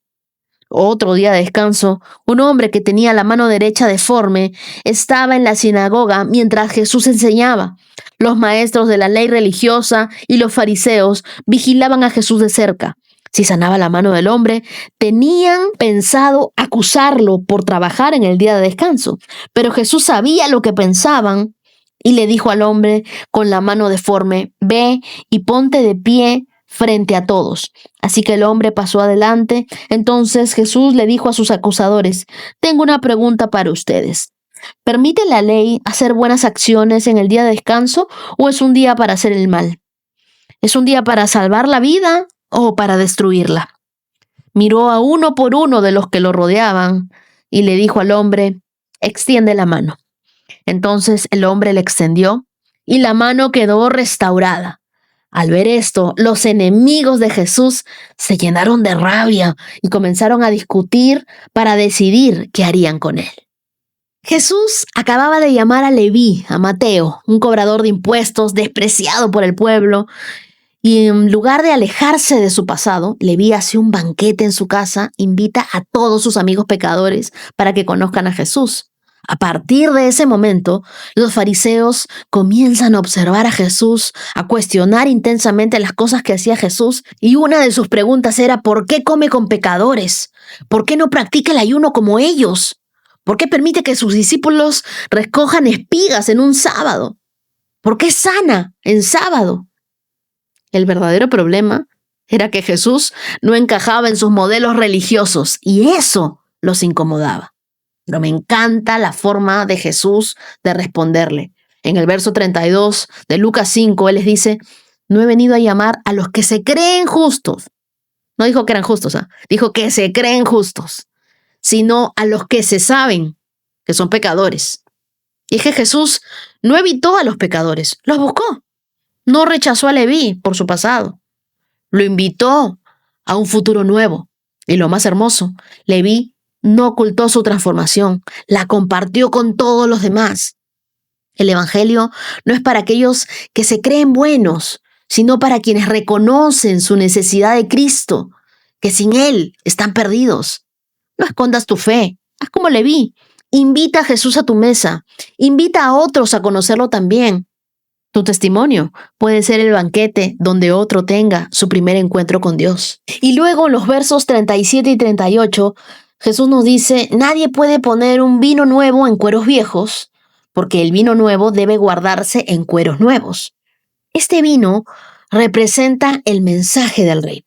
Otro día de descanso, un hombre que tenía la mano derecha deforme estaba en la sinagoga mientras Jesús enseñaba. Los maestros de la ley religiosa y los fariseos vigilaban a Jesús de cerca. Si sanaba la mano del hombre, tenían pensado acusarlo por trabajar en el día de descanso. Pero Jesús sabía lo que pensaban y le dijo al hombre con la mano deforme, ve y ponte de pie frente a todos. Así que el hombre pasó adelante. Entonces Jesús le dijo a sus acusadores, tengo una pregunta para ustedes. ¿Permite la ley hacer buenas acciones en el día de descanso o es un día para hacer el mal? ¿Es un día para salvar la vida o para destruirla? Miró a uno por uno de los que lo rodeaban y le dijo al hombre, extiende la mano. Entonces el hombre le extendió y la mano quedó restaurada. Al ver esto, los enemigos de Jesús se llenaron de rabia y comenzaron a discutir para decidir qué harían con él. Jesús acababa de llamar a Leví, a Mateo, un cobrador de impuestos despreciado por el pueblo, Y en lugar de alejarse de su pasado, Leví hace un banquete en su casa, invita a todos sus amigos pecadores para que conozcan a Jesús. A partir de ese momento, los fariseos comienzan a observar a Jesús, a cuestionar intensamente las cosas que hacía Jesús, y una de sus preguntas era: ¿por qué come con pecadores? ¿Por qué no practica el ayuno como ellos? ¿Por qué permite que sus discípulos recojan espigas en un sábado? ¿Por qué sana en sábado? El verdadero problema era que Jesús no encajaba en sus modelos religiosos y eso los incomodaba. Pero me encanta la forma de Jesús de responderle. En el verso 32 de Lucas 5, Él les dice: no he venido a llamar a los que se creen justos. No dijo que eran justos, dijo que se creen justos, sino a los que se saben que son pecadores. Y es que Jesús no evitó a los pecadores, los buscó. No rechazó a Leví por su pasado. Lo invitó a un futuro nuevo. Y lo más hermoso, Leví no ocultó su transformación, la compartió con todos los demás. El evangelio no es para aquellos que se creen buenos, sino para quienes reconocen su necesidad de Cristo, que sin Él están perdidos. No escondas tu fe, haz como Leví. Invita a Jesús a tu mesa, invita a otros a conocerlo también. Tu testimonio puede ser el banquete donde otro tenga su primer encuentro con Dios. Y luego en los versos 37 y 38, Jesús nos dice: nadie puede poner un vino nuevo en cueros viejos, porque el vino nuevo debe guardarse en cueros nuevos. Este vino representa el mensaje del rey.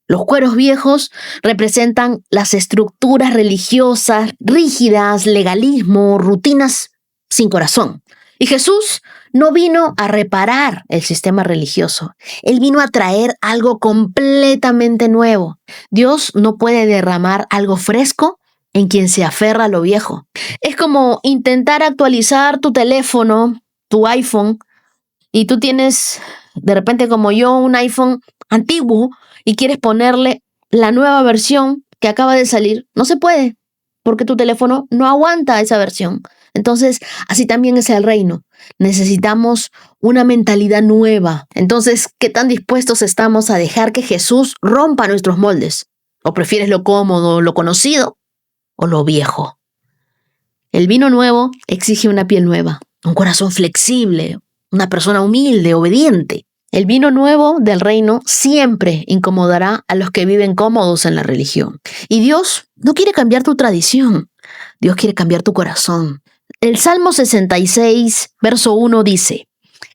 Los cueros viejos representan las estructuras religiosas, rígidas, legalismo, rutinas sin corazón. Y Jesús no vino a reparar el sistema religioso. Él vino a traer algo completamente nuevo. Dios no puede derramar algo fresco en quien se aferra a lo viejo. Es como intentar actualizar tu teléfono, tu iPhone, y tú tienes, de repente como yo, un iPhone antiguo y quieres ponerle la nueva versión que acaba de salir. No se puede, porque tu teléfono no aguanta esa versión. Entonces, así también es el reino. Necesitamos una mentalidad nueva. Entonces, ¿qué tan dispuestos estamos a dejar que Jesús rompa nuestros moldes? ¿O prefieres lo cómodo, lo conocido o lo viejo? El vino nuevo exige una piel nueva, un corazón flexible, una persona humilde, obediente. El vino nuevo del reino siempre incomodará a los que viven cómodos en la religión. Y Dios no quiere cambiar tu tradición. Dios quiere cambiar tu corazón. El Salmo 66, verso 1 dice: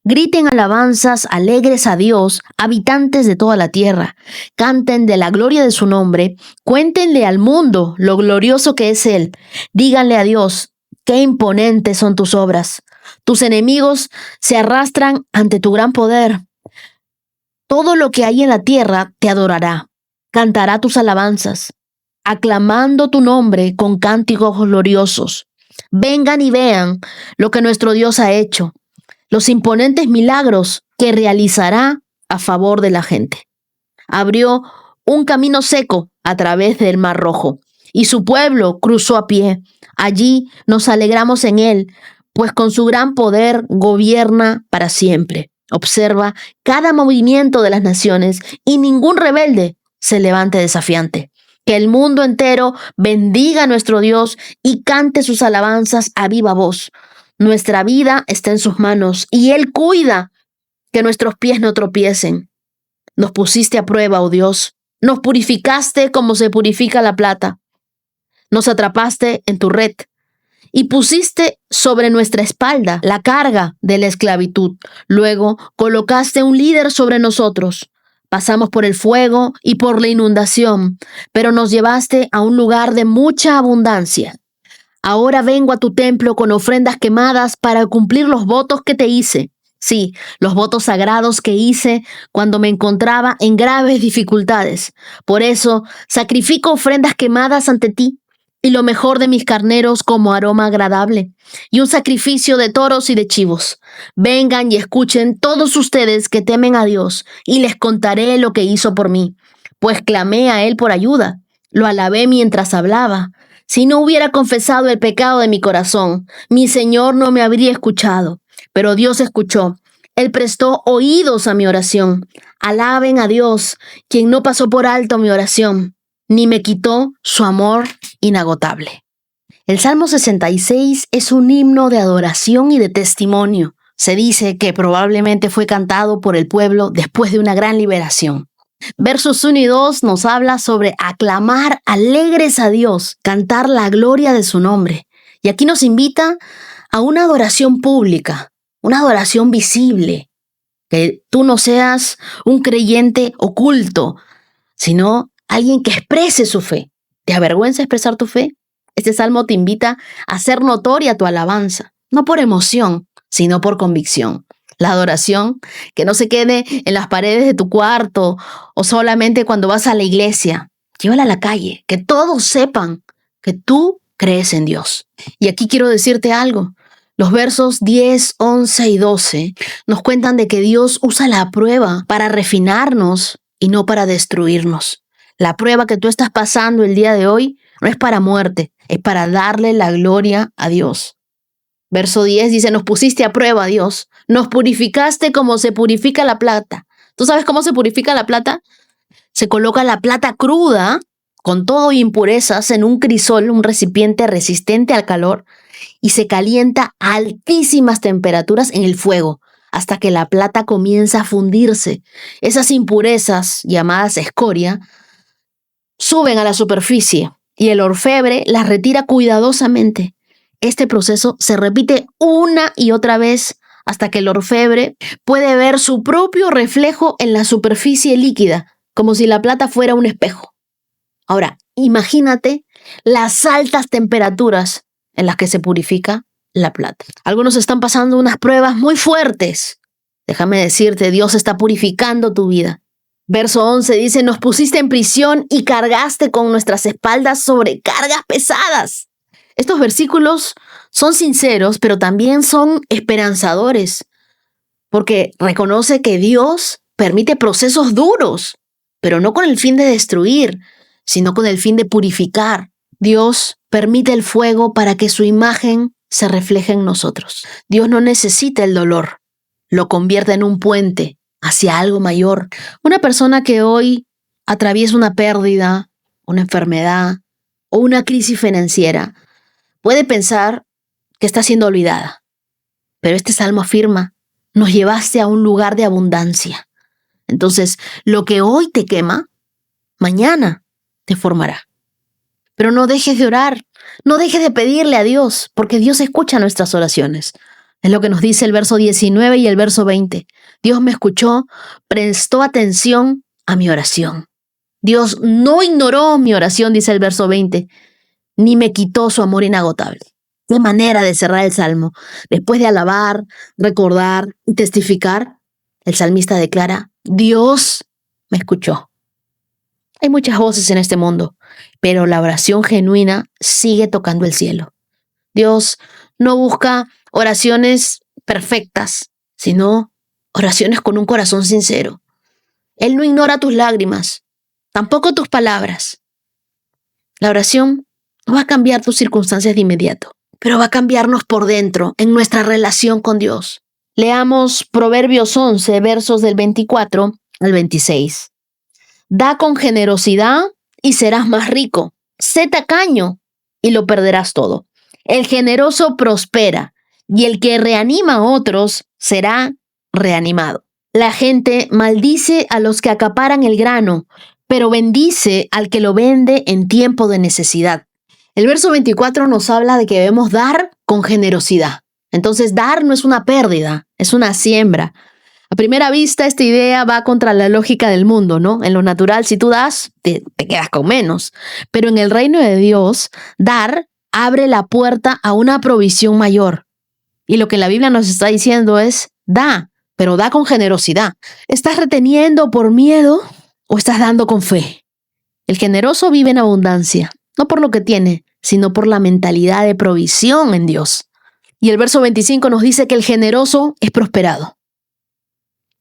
griten alabanzas alegres a Dios, habitantes de toda la tierra. Canten de la gloria de su nombre. Cuéntenle al mundo lo glorioso que es Él. Díganle a Dios: qué imponentes son tus obras. Tus enemigos se arrastran ante tu gran poder. Todo lo que hay en la tierra te adorará. Cantará tus alabanzas, aclamando tu nombre con cánticos gloriosos. Vengan y vean lo que nuestro Dios ha hecho, los imponentes milagros que realizará a favor de la gente. Abrió un camino seco a través del Mar Rojo, y su pueblo cruzó a pie. Allí nos alegramos en él, pues con su gran poder gobierna para siempre. Observa cada movimiento de las naciones y ningún rebelde se levante desafiante. Que el mundo entero bendiga a nuestro Dios y cante sus alabanzas a viva voz. Nuestra vida está en sus manos y Él cuida que nuestros pies no tropiecen. Nos pusiste a prueba, oh Dios. Nos purificaste como se purifica la plata. Nos atrapaste en tu red y pusiste sobre nuestra espalda la carga de la esclavitud. Luego colocaste un líder sobre nosotros. Pasamos por el fuego y por la inundación, pero nos llevaste a un lugar de mucha abundancia. Ahora vengo a tu templo con ofrendas quemadas para cumplir los votos que te hice. Sí, los votos sagrados que hice cuando me encontraba en graves dificultades. Por eso sacrifico ofrendas quemadas ante ti y lo mejor de mis carneros como aroma agradable, y un sacrificio de toros y de chivos. Vengan y escuchen todos ustedes que temen a Dios, y les contaré lo que hizo por mí, pues clamé a Él por ayuda, lo alabé mientras hablaba. Si no hubiera confesado el pecado de mi corazón, mi Señor no me habría escuchado, pero Dios escuchó, Él prestó oídos a mi oración. Alaben a Dios, quien no pasó por alto mi oración, ni me quitó su amor inagotable. El Salmo 66 es un himno de adoración y de testimonio. Se dice que probablemente fue cantado por el pueblo después de una gran liberación. Versos 1 y 2 nos habla sobre aclamar alegres a Dios, cantar la gloria de su nombre. Y aquí nos invita a una adoración pública, una adoración visible. Que tú no seas un creyente oculto, sino alguien que exprese su fe. ¿Te avergüenza expresar tu fe? Este salmo te invita a hacer notoria tu alabanza, no por emoción, sino por convicción. La adoración que no se quede en las paredes de tu cuarto o solamente cuando vas a la iglesia. Llévala a la calle, que todos sepan que tú crees en Dios. Y aquí quiero decirte algo. Los versos 10, 11 y 12 nos cuentan de que Dios usa la prueba para refinarnos y no para destruirnos. La prueba que tú estás pasando el día de hoy no es para muerte, es para darle la gloria a Dios. Verso 10 dice, nos pusiste a prueba, Dios. Nos purificaste como se purifica la plata. ¿Tú sabes cómo se purifica la plata? Se coloca la plata cruda, con todo impurezas, en un crisol, un recipiente resistente al calor, y se calienta a altísimas temperaturas en el fuego, hasta que la plata comienza a fundirse. Esas impurezas, llamadas escoria, suben a la superficie y el orfebre las retira cuidadosamente. Este proceso se repite una y otra vez hasta que el orfebre puede ver su propio reflejo en la superficie líquida, como si la plata fuera un espejo. Ahora, imagínate las altas temperaturas en las que se purifica la plata. Algunos están pasando unas pruebas muy fuertes. Déjame decirte, Dios está purificando tu vida. Verso 11 dice, nos pusiste en prisión y cargaste con nuestras espaldas sobrecargas pesadas. Estos versículos son sinceros, pero también son esperanzadores, porque reconoce que Dios permite procesos duros, pero no con el fin de destruir, sino con el fin de purificar. Dios permite el fuego para que su imagen se refleje en nosotros. Dios no necesita el dolor, lo convierte en un puente hacia algo mayor. Una persona que hoy atraviesa una pérdida, una enfermedad o una crisis financiera puede pensar que está siendo olvidada. Pero este salmo afirma, nos llevaste a un lugar de abundancia. Entonces, lo que hoy te quema, mañana te formará. Pero no dejes de orar, no dejes de pedirle a Dios, porque Dios escucha nuestras oraciones. Es lo que nos dice el verso 19 y el verso 20. Dios me escuchó, prestó atención a mi oración. Dios no ignoró mi oración, dice el verso 20, ni me quitó su amor inagotable. Qué manera de cerrar el salmo. Después de alabar, recordar y testificar, el salmista declara, Dios me escuchó. Hay muchas voces en este mundo, pero la oración genuina sigue tocando el cielo. Dios no busca oraciones perfectas, sino oraciones con un corazón sincero. Él no ignora tus lágrimas, tampoco tus palabras. La oración no va a cambiar tus circunstancias de inmediato, pero va a cambiarnos por dentro, en nuestra relación con Dios. Leamos Proverbios 11, versos del 24 al 26. Da con generosidad y serás más rico. Sé tacaño y lo perderás todo. El generoso prospera y el que reanima a otros será reanimado. La gente maldice a los que acaparan el grano, pero bendice al que lo vende en tiempo de necesidad. El verso 24 nos habla de que debemos dar con generosidad. Entonces, dar no es una pérdida, es una siembra. A primera vista, esta idea va contra la lógica del mundo, ¿no? En lo natural, si tú das, te quedas con menos. Pero en el reino de Dios, dar abre la puerta a una provisión mayor. Y lo que la Biblia nos está diciendo es, da, pero da con generosidad. ¿Estás reteniendo por miedo o estás dando con fe? El generoso vive en abundancia, no por lo que tiene, sino por la mentalidad de provisión en Dios. Y el verso 25 nos dice que el generoso es prosperado.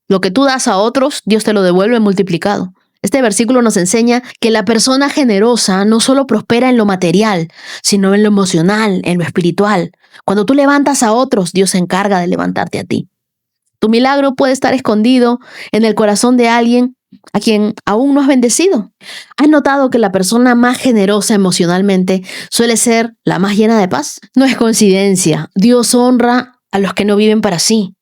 Lo que tú das a otros, Dios te lo devuelve multiplicado. Este versículo nos enseña que la persona generosa no solo prospera en lo material, sino en lo emocional, en lo espiritual. Cuando tú levantas a otros, Dios se encarga de levantarte a ti. Tu milagro puede estar escondido en el corazón de alguien a quien aún no has bendecido. ¿Has notado que la persona más generosa emocionalmente suele ser la más llena de paz? No es coincidencia. Dios honra a los que no viven para sí.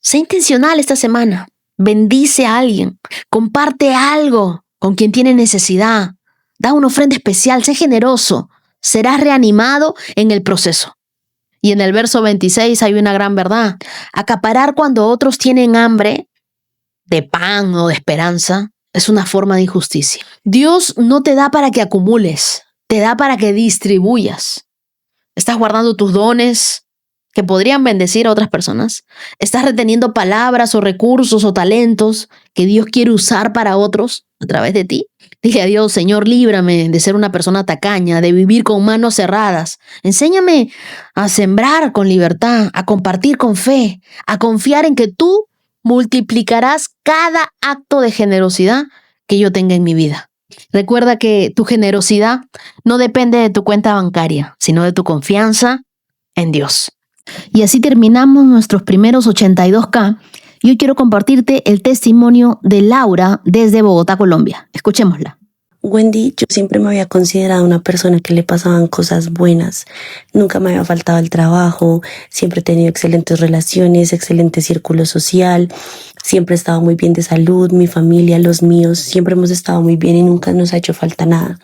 Sé intencional esta semana. Bendice a alguien. Comparte algo con quien tiene necesidad. Da una ofrenda especial. Sé generoso. Serás reanimado en el proceso. Y en el verso 26 hay una gran verdad. Acaparar cuando otros tienen hambre de pan o de esperanza es una forma de injusticia. Dios no te da para que acumules, te da para que distribuyas. Estás guardando tus dones que podrían bendecir a otras personas. Estás reteniendo palabras o recursos o talentos que Dios quiere usar para otros a través de ti. Dile a Dios: Señor, líbrame de ser una persona tacaña, de vivir con manos cerradas. Enséñame a sembrar con libertad, a compartir con fe, a confiar en que tú multiplicarás cada acto de generosidad que yo tenga en mi vida. Recuerda que tu generosidad no depende de tu cuenta bancaria, sino de tu confianza en Dios. Y así terminamos nuestros primeros 82K. Y hoy quiero compartirte el testimonio de Laura desde Bogotá, Colombia. Escuchémosla. Wendy, yo siempre me había considerado una persona que le pasaban cosas buenas. Nunca me había faltado el trabajo, siempre he tenido excelentes relaciones, excelente círculo social, siempre he estado muy bien de salud, mi familia, los míos, siempre hemos estado muy bien y nunca nos ha hecho falta nada.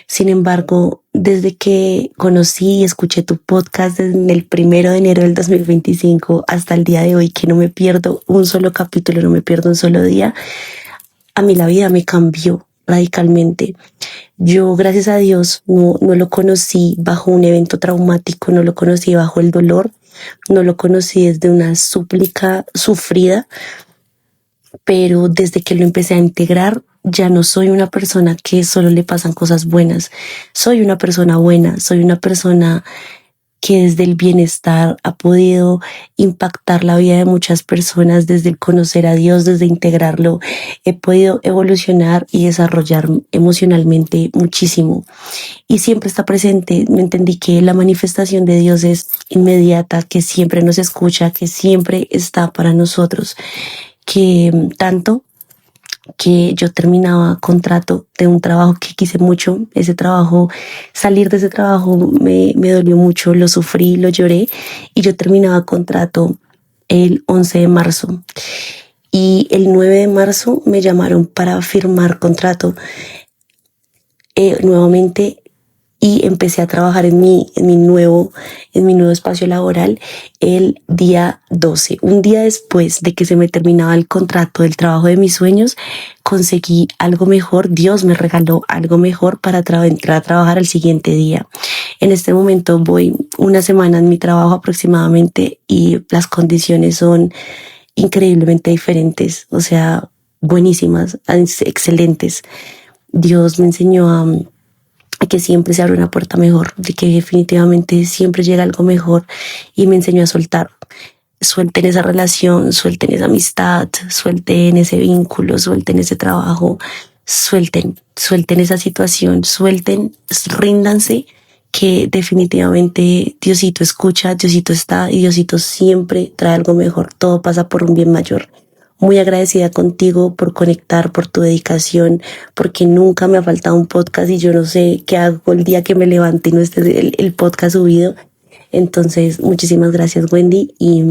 Sin embargo, desde que conocí y escuché tu podcast desde el 1 de enero del 2025 hasta el día de hoy, que no me pierdo un solo capítulo, no me pierdo un solo día, a mí la vida me cambió radicalmente. Yo, gracias a Dios, no lo conocí bajo un evento traumático, no lo conocí bajo el dolor, no lo conocí desde una súplica sufrida, pero desde que lo empecé a integrar, ya no soy una persona que solo le pasan cosas buenas. Soy una persona buena, soy una persona que desde el bienestar ha podido impactar la vida de muchas personas, desde el conocer a Dios, desde integrarlo, he podido evolucionar y desarrollar emocionalmente muchísimo. Y siempre está presente, me entendí que la manifestación de Dios es inmediata, que siempre nos escucha, que siempre está para nosotros, que tanto que yo terminaba contrato de un trabajo que quise mucho. Ese trabajo, salir de ese trabajo me dolió mucho, lo sufrí, lo lloré, y yo terminaba contrato el 11 de marzo. Y el 9 de marzo me llamaron para firmar contrato nuevamente, y empecé a trabajar en mi nuevo espacio laboral el día 12. Un día después de que se me terminaba el contrato del trabajo de mis sueños, conseguí algo mejor. Dios me regaló algo mejor para entrar a trabajar al siguiente día. En este momento voy una semana en mi trabajo aproximadamente y las condiciones son increíblemente diferentes, o sea, buenísimas, excelentes. Dios me enseñó a que siempre se abre una puerta mejor, de que definitivamente siempre llega algo mejor, y me enseñó a soltar. Suelten esa relación, suelten esa amistad, suelten ese vínculo, suelten ese trabajo, suelten esa situación, suelten, ríndanse, que definitivamente Diosito escucha, Diosito está, y Diosito siempre trae algo mejor. Todo pasa por un bien mayor. Muy agradecida contigo por conectar, por tu dedicación, porque nunca me ha faltado un podcast y yo no sé qué hago el día que me levante y no esté el podcast subido. Entonces, muchísimas gracias, Wendy, y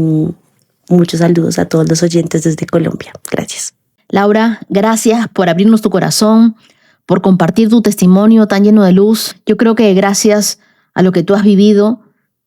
muchos saludos a todos los oyentes desde Colombia. Gracias. Laura, gracias por abrirnos tu corazón, por compartir tu testimonio tan lleno de luz. Yo creo que gracias a lo que tú has vivido,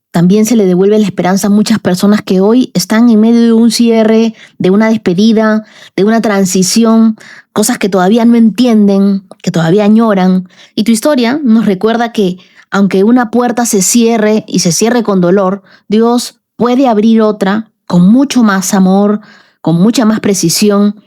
también se le devuelve la esperanza a muchas personas que hoy están en medio de un cierre, de una despedida, de una transición, cosas que todavía no entienden, que todavía añoran. Y tu historia nos recuerda que aunque una puerta se cierre y se cierre con dolor, Dios puede abrir otra con mucho más amor, con mucha más precisión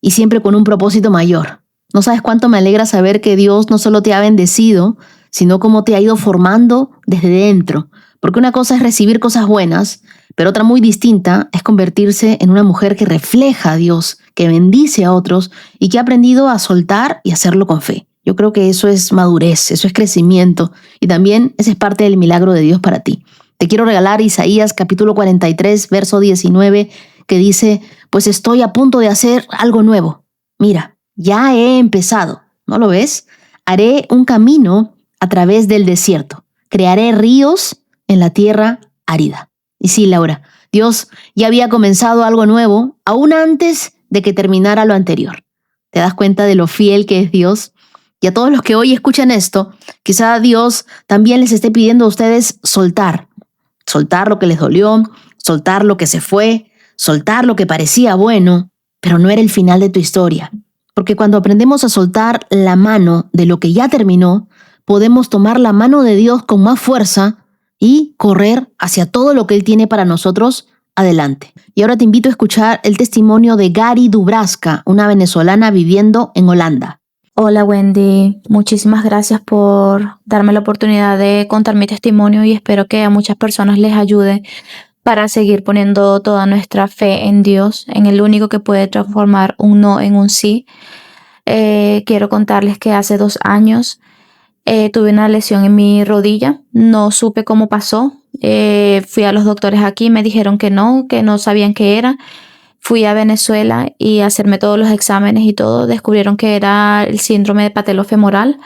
y siempre con un propósito mayor. No sabes cuánto me alegra saber que Dios no solo te ha bendecido, sino cómo te ha ido formando desde dentro. Porque una cosa es recibir cosas buenas, pero otra muy distinta es convertirse en una mujer que refleja a Dios, que bendice a otros y que ha aprendido a soltar y hacerlo con fe. Yo creo que eso es madurez, eso es crecimiento, y también ese es parte del milagro de Dios para ti. Te quiero regalar Isaías capítulo 43, verso 19, que dice, pues estoy a punto de hacer algo nuevo. Mira, ya he empezado, ¿no lo ves? Haré un camino a través del desierto. Crearé ríos en la tierra árida. Y sí, Laura, Dios ya había comenzado algo nuevo aún antes de que terminara lo anterior. ¿Te das cuenta de lo fiel que es Dios? Y a todos los que hoy escuchan esto, quizá Dios también les esté pidiendo a ustedes soltar. Soltar lo que les dolió, soltar lo que se fue, soltar lo que parecía bueno, pero no era el final de tu historia. Porque cuando aprendemos a soltar la mano de lo que ya terminó, podemos tomar la mano de Dios con más fuerza y correr hacia todo lo que Él tiene para nosotros adelante. Y ahora te invito a escuchar el testimonio de Gary Dubraska, una venezolana viviendo en Holanda. Hola Wendy, muchísimas gracias por darme la oportunidad de contar mi testimonio y espero que a muchas personas les ayude para seguir poniendo toda nuestra fe en Dios, en el único que puede transformar un no en un sí. Quiero contarles que hace 2 años tuve una lesión en mi rodilla, no supe cómo pasó. Fui a los doctores aquí, me dijeron que no sabían qué era. Fui a Venezuela y a hacerme todos los exámenes y todo. Descubrieron que era el síndrome de patelofemoral.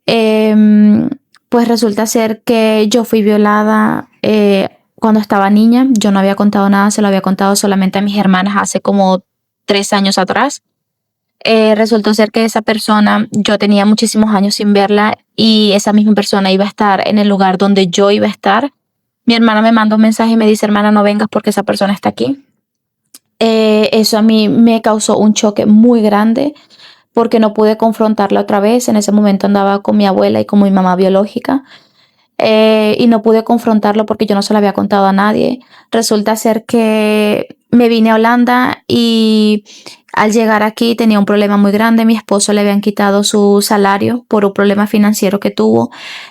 Pues resulta ser que yo fui violada cuando estaba niña. Yo no había contado nada, se lo había contado solamente a mis hermanas hace como 3 años atrás. Resultó ser que esa persona, yo tenía muchísimos años sin verla y esa misma persona iba a estar en el lugar donde yo iba a estar. Mi hermana me manda un mensaje y me dice, hermana, no vengas porque esa persona está aquí. Eso a mí me causó un choque muy grande porque no pude confrontarla otra vez. En ese momento andaba con mi abuela y con mi mamá biológica y no pude confrontarlo porque yo no se lo había contado a nadie. Resulta ser que me vine a Holanda y al llegar aquí tenía un problema muy grande. Mi esposo le habían quitado su salario por un problema financiero que tuvo.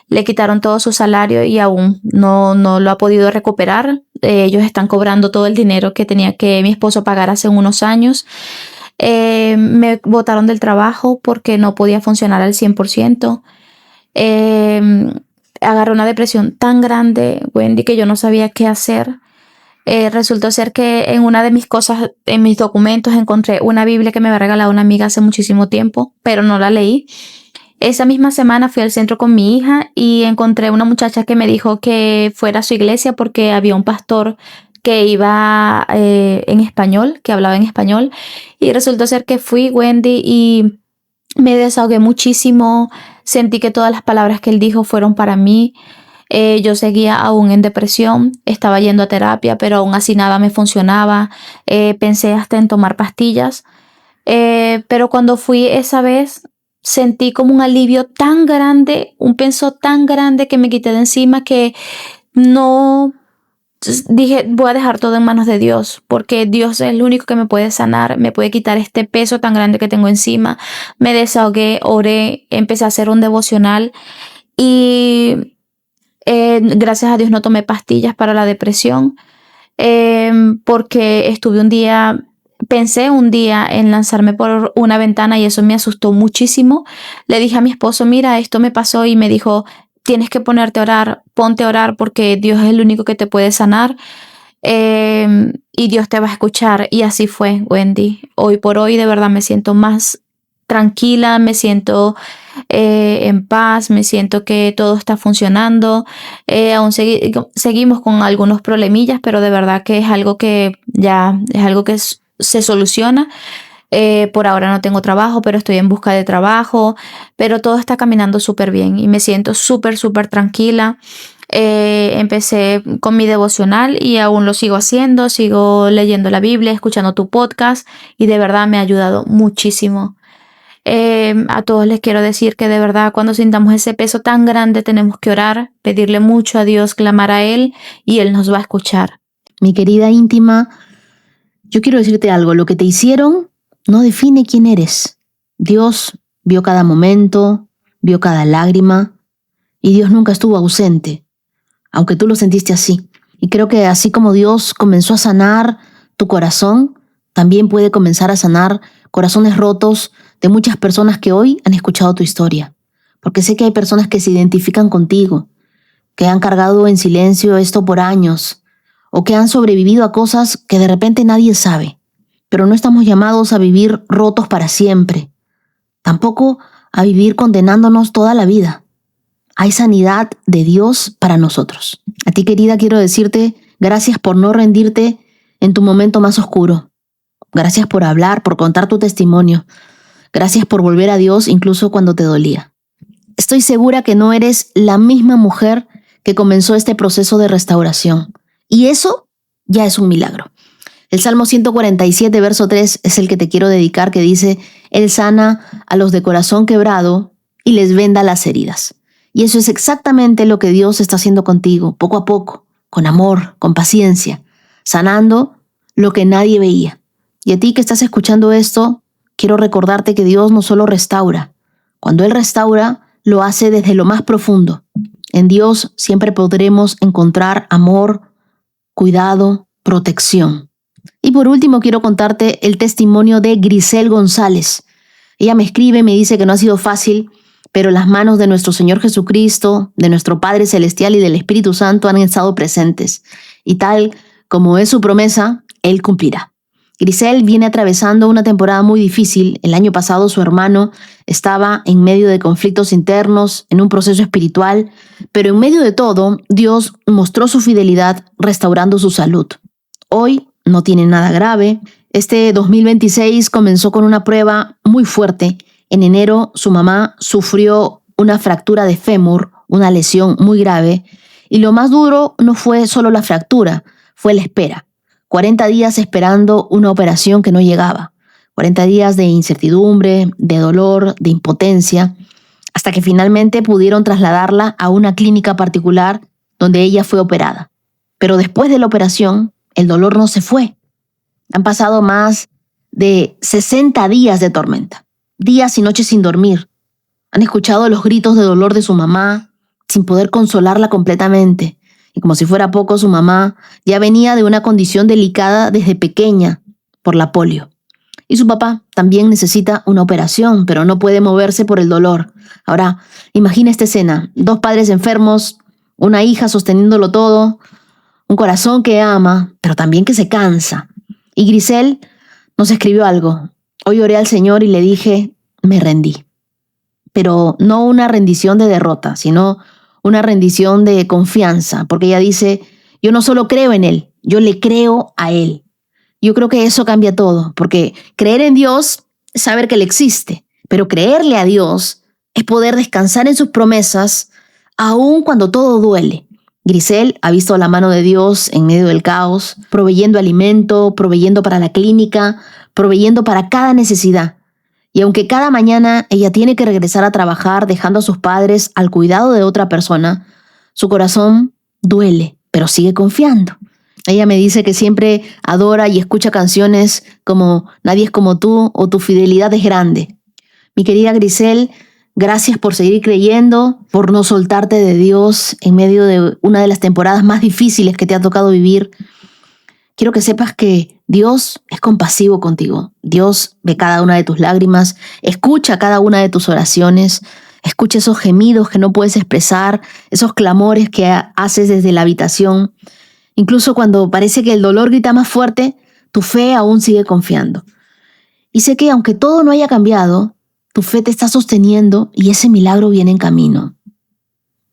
Le quitaron todo su salario y aún no lo ha podido recuperar. Ellos están cobrando todo el dinero que tenía que mi esposo pagar hace unos años. Me botaron del trabajo porque no podía funcionar al 100%. Agarré una depresión tan grande, Wendy, que yo no sabía qué hacer. Resultó ser que en una de mis cosas, en mis documentos, encontré una Biblia que me había regalado una amiga hace muchísimo tiempo, pero no la leí. Esa misma semana fui al centro con mi hija y encontré una muchacha que me dijo que fuera a su iglesia porque había un pastor que iba en español, que hablaba en español. Y resultó ser que fui, Wendy, y me desahogué muchísimo. Sentí que todas las palabras que él dijo fueron para mí. Yo seguía aún en depresión, estaba yendo a terapia, pero aún así nada me funcionaba. Pensé hasta en tomar pastillas. Pero cuando fui esa vez, sentí como un alivio tan grande, un peso tan grande que me quité de encima que no... Dije, voy a dejar todo en manos de Dios, porque Dios es el único que me puede sanar, me puede quitar este peso tan grande que tengo encima. Me desahogué, oré, empecé a hacer un devocional y gracias a Dios no tomé pastillas para la depresión porque pensé un día en lanzarme por una ventana y eso me asustó muchísimo. Le dije a mi esposo, mira, esto me pasó, y me dijo, tienes que ponte a orar porque Dios es el único que te puede sanar y Dios te va a escuchar. Y así fue, Wendy. Hoy por hoy de verdad me siento más tranquila, me siento en paz, me siento que todo está funcionando. Aún seguimos con algunos problemillas, pero de verdad que es algo que ya es algo que se soluciona. Por ahora no tengo trabajo, pero estoy en busca de trabajo, pero todo está caminando súper bien y me siento súper tranquila. Empecé con mi devocional y aún lo sigo haciendo, sigo leyendo la Biblia, escuchando tu podcast y de verdad me ha ayudado muchísimo. A todos les quiero decir que de verdad cuando sintamos ese peso tan grande tenemos que orar, pedirle mucho a Dios, clamar a Él y Él nos va a escuchar. Mi querida íntima, yo quiero decirte algo, lo que te hicieron no define quién eres. Dios vio cada momento, vio cada lágrima y Dios nunca estuvo ausente, aunque tú lo sentiste así. Y creo que así como Dios comenzó a sanar tu corazón, también puede comenzar a sanar corazones rotos de muchas personas que hoy han escuchado tu historia. Porque sé que hay personas que se identifican contigo, que han cargado en silencio esto por años, o que han sobrevivido a cosas que de repente nadie sabe. Pero no estamos llamados a vivir rotos para siempre, tampoco a vivir condenándonos toda la vida. Hay sanidad de Dios para nosotros. A ti, querida, quiero decirte gracias por no rendirte en tu momento más oscuro. Gracias por hablar, por contar tu testimonio. Gracias por volver a Dios incluso cuando te dolía. Estoy segura que no eres la misma mujer que comenzó este proceso de restauración. Y eso ya es un milagro. El Salmo 147, verso 3 es el que te quiero dedicar, que dice: Él sana a los de corazón quebrado y les venda las heridas. Y eso es exactamente lo que Dios está haciendo contigo, poco a poco, con amor, con paciencia, sanando lo que nadie veía. Y a ti que estás escuchando esto, quiero recordarte que Dios no solo restaura. Cuando Él restaura, lo hace desde lo más profundo. En Dios siempre podremos encontrar amor, cuidado, protección. Y por último, quiero contarte el testimonio de Grisel González. Ella me escribe, me dice que no ha sido fácil, pero las manos de nuestro Señor Jesucristo, de nuestro Padre Celestial y del Espíritu Santo han estado presentes. Y tal como es su promesa, Él cumplirá. Grisel viene atravesando una temporada muy difícil. El año pasado su hermano estaba en medio de conflictos internos, en un proceso espiritual, pero en medio de todo, Dios mostró su fidelidad restaurando su salud. Hoy no tiene nada grave. Este 2026 comenzó con una prueba muy fuerte. En enero su mamá sufrió una fractura de fémur, una lesión muy grave, y lo más duro no fue solo la fractura, fue la espera. 40 días esperando una operación que no llegaba. 40 días de incertidumbre, de dolor, de impotencia, hasta que finalmente pudieron trasladarla a una clínica particular donde ella fue operada. Pero después de la operación, el dolor no se fue. Han pasado más de 60 días de tormenta, días y noches sin dormir. Han escuchado los gritos de dolor de su mamá sin poder consolarla completamente. Y como si fuera poco, su mamá ya venía de una condición delicada desde pequeña por la polio. Y su papá también necesita una operación, pero no puede moverse por el dolor. Ahora, imagina esta escena: 2 padres enfermos, una hija sosteniéndolo todo, un corazón que ama, pero también que se cansa. Y Grisel nos escribió algo. Hoy oré al Señor y le dije, me rendí. Pero no una rendición de derrota, sino una rendición de confianza, porque ella dice, yo no solo creo en Él, yo le creo a Él. Yo creo que eso cambia todo, porque creer en Dios es saber que Él existe, pero creerle a Dios es poder descansar en sus promesas aun cuando todo duele. Grisel ha visto la mano de Dios en medio del caos, proveyendo alimento, proveyendo para la clínica, proveyendo para cada necesidad. Y aunque cada mañana ella tiene que regresar a trabajar dejando a sus padres al cuidado de otra persona, su corazón duele, pero sigue confiando. Ella me dice que siempre adora y escucha canciones como Nadie es como tú o Tu fidelidad es grande. Mi querida Grisel, gracias por seguir creyendo, por no soltarte de Dios en medio de una de las temporadas más difíciles que te ha tocado vivir. Quiero que sepas que Dios es compasivo contigo. Dios ve cada una de tus lágrimas, escucha cada una de tus oraciones, escucha esos gemidos que no puedes expresar, esos clamores que haces desde la habitación. Incluso cuando parece que el dolor grita más fuerte, tu fe aún sigue confiando. Y sé que aunque todo no haya cambiado, tu fe te está sosteniendo y ese milagro viene en camino.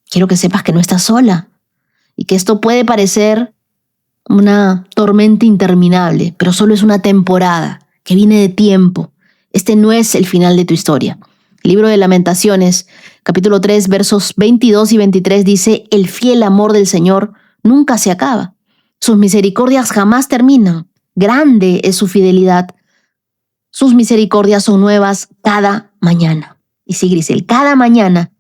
Quiero que sepas que no estás sola y que esto puede parecer una tormenta interminable, pero solo es una temporada que viene de tiempo. Este no es el final de tu historia. El libro de Lamentaciones, capítulo 3, versos 22 y 23 dice, el fiel amor del Señor nunca se acaba. Sus misericordias jamás terminan. Grande es su fidelidad. Sus misericordias son nuevas cada mañana. Y sí, Grisel, cada mañana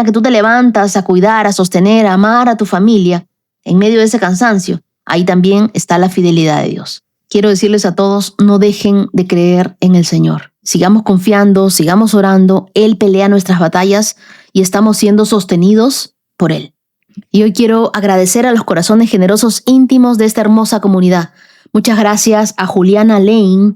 que tú te levantas a cuidar, a sostener, a amar a tu familia, en medio de ese cansancio, ahí también está la fidelidad de Dios. Quiero decirles a todos, no dejen de creer en el Señor. Sigamos confiando, sigamos orando. Él pelea nuestras batallas y estamos siendo sostenidos por Él. Y hoy quiero agradecer a los corazones generosos íntimos de esta hermosa comunidad. Muchas gracias a Juliana Lane,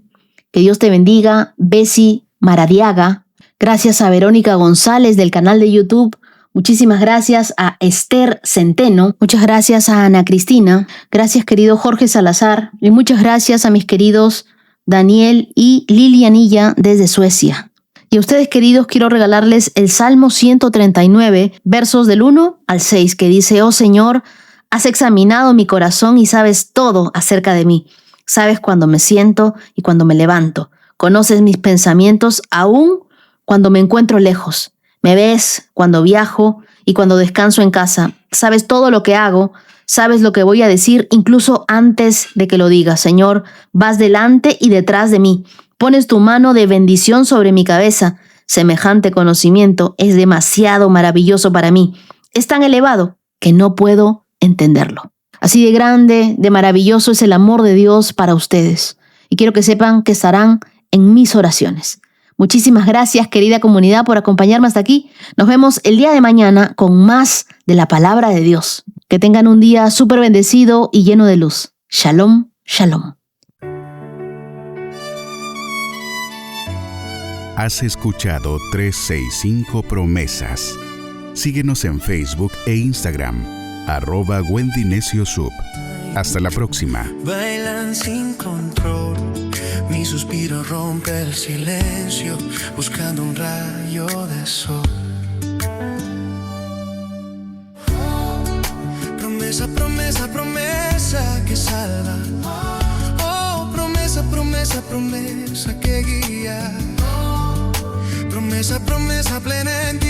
que Dios te bendiga, Bessie Maradiaga. Gracias a Verónica González del canal de YouTube Muchísimas gracias a Esther Centeno. Muchas gracias a Ana Cristina. Gracias, querido Jorge Salazar. Y muchas gracias a mis queridos Daniel y Lilianilla desde Suecia. Y a ustedes, queridos, quiero regalarles el Salmo 139, versos del 1 al 6, que dice: Oh Señor, has examinado mi corazón y sabes todo acerca de mí. Sabes cuando me siento y cuando me levanto. Conoces mis pensamientos aún cuando me encuentro lejos. Me ves cuando viajo y cuando descanso en casa. Sabes todo lo que hago. Sabes lo que voy a decir incluso antes de que lo diga. Señor, vas delante y detrás de mí. Pones tu mano de bendición sobre mi cabeza. Semejante conocimiento es demasiado maravilloso para mí. Es tan elevado que no puedo entenderlo. Así de grande, de maravilloso es el amor de Dios para ustedes. Y quiero que sepan que estarán en mis oraciones. Muchísimas gracias, querida comunidad, por acompañarme hasta aquí. Nos vemos el día de mañana con más de la palabra de Dios. Que tengan un día súper bendecido y lleno de luz. Shalom, shalom. Has escuchado 365 Promesas. Síguenos en Facebook e Instagram, @Wendy Necio Sub. Hasta la próxima. Bailan sin control, mi suspiro rompe el silencio, buscando un rayo de sol. Promesa, promesa, promesa que salva. Oh, promesa, promesa, promesa que guía. Promesa, promesa plena en ti.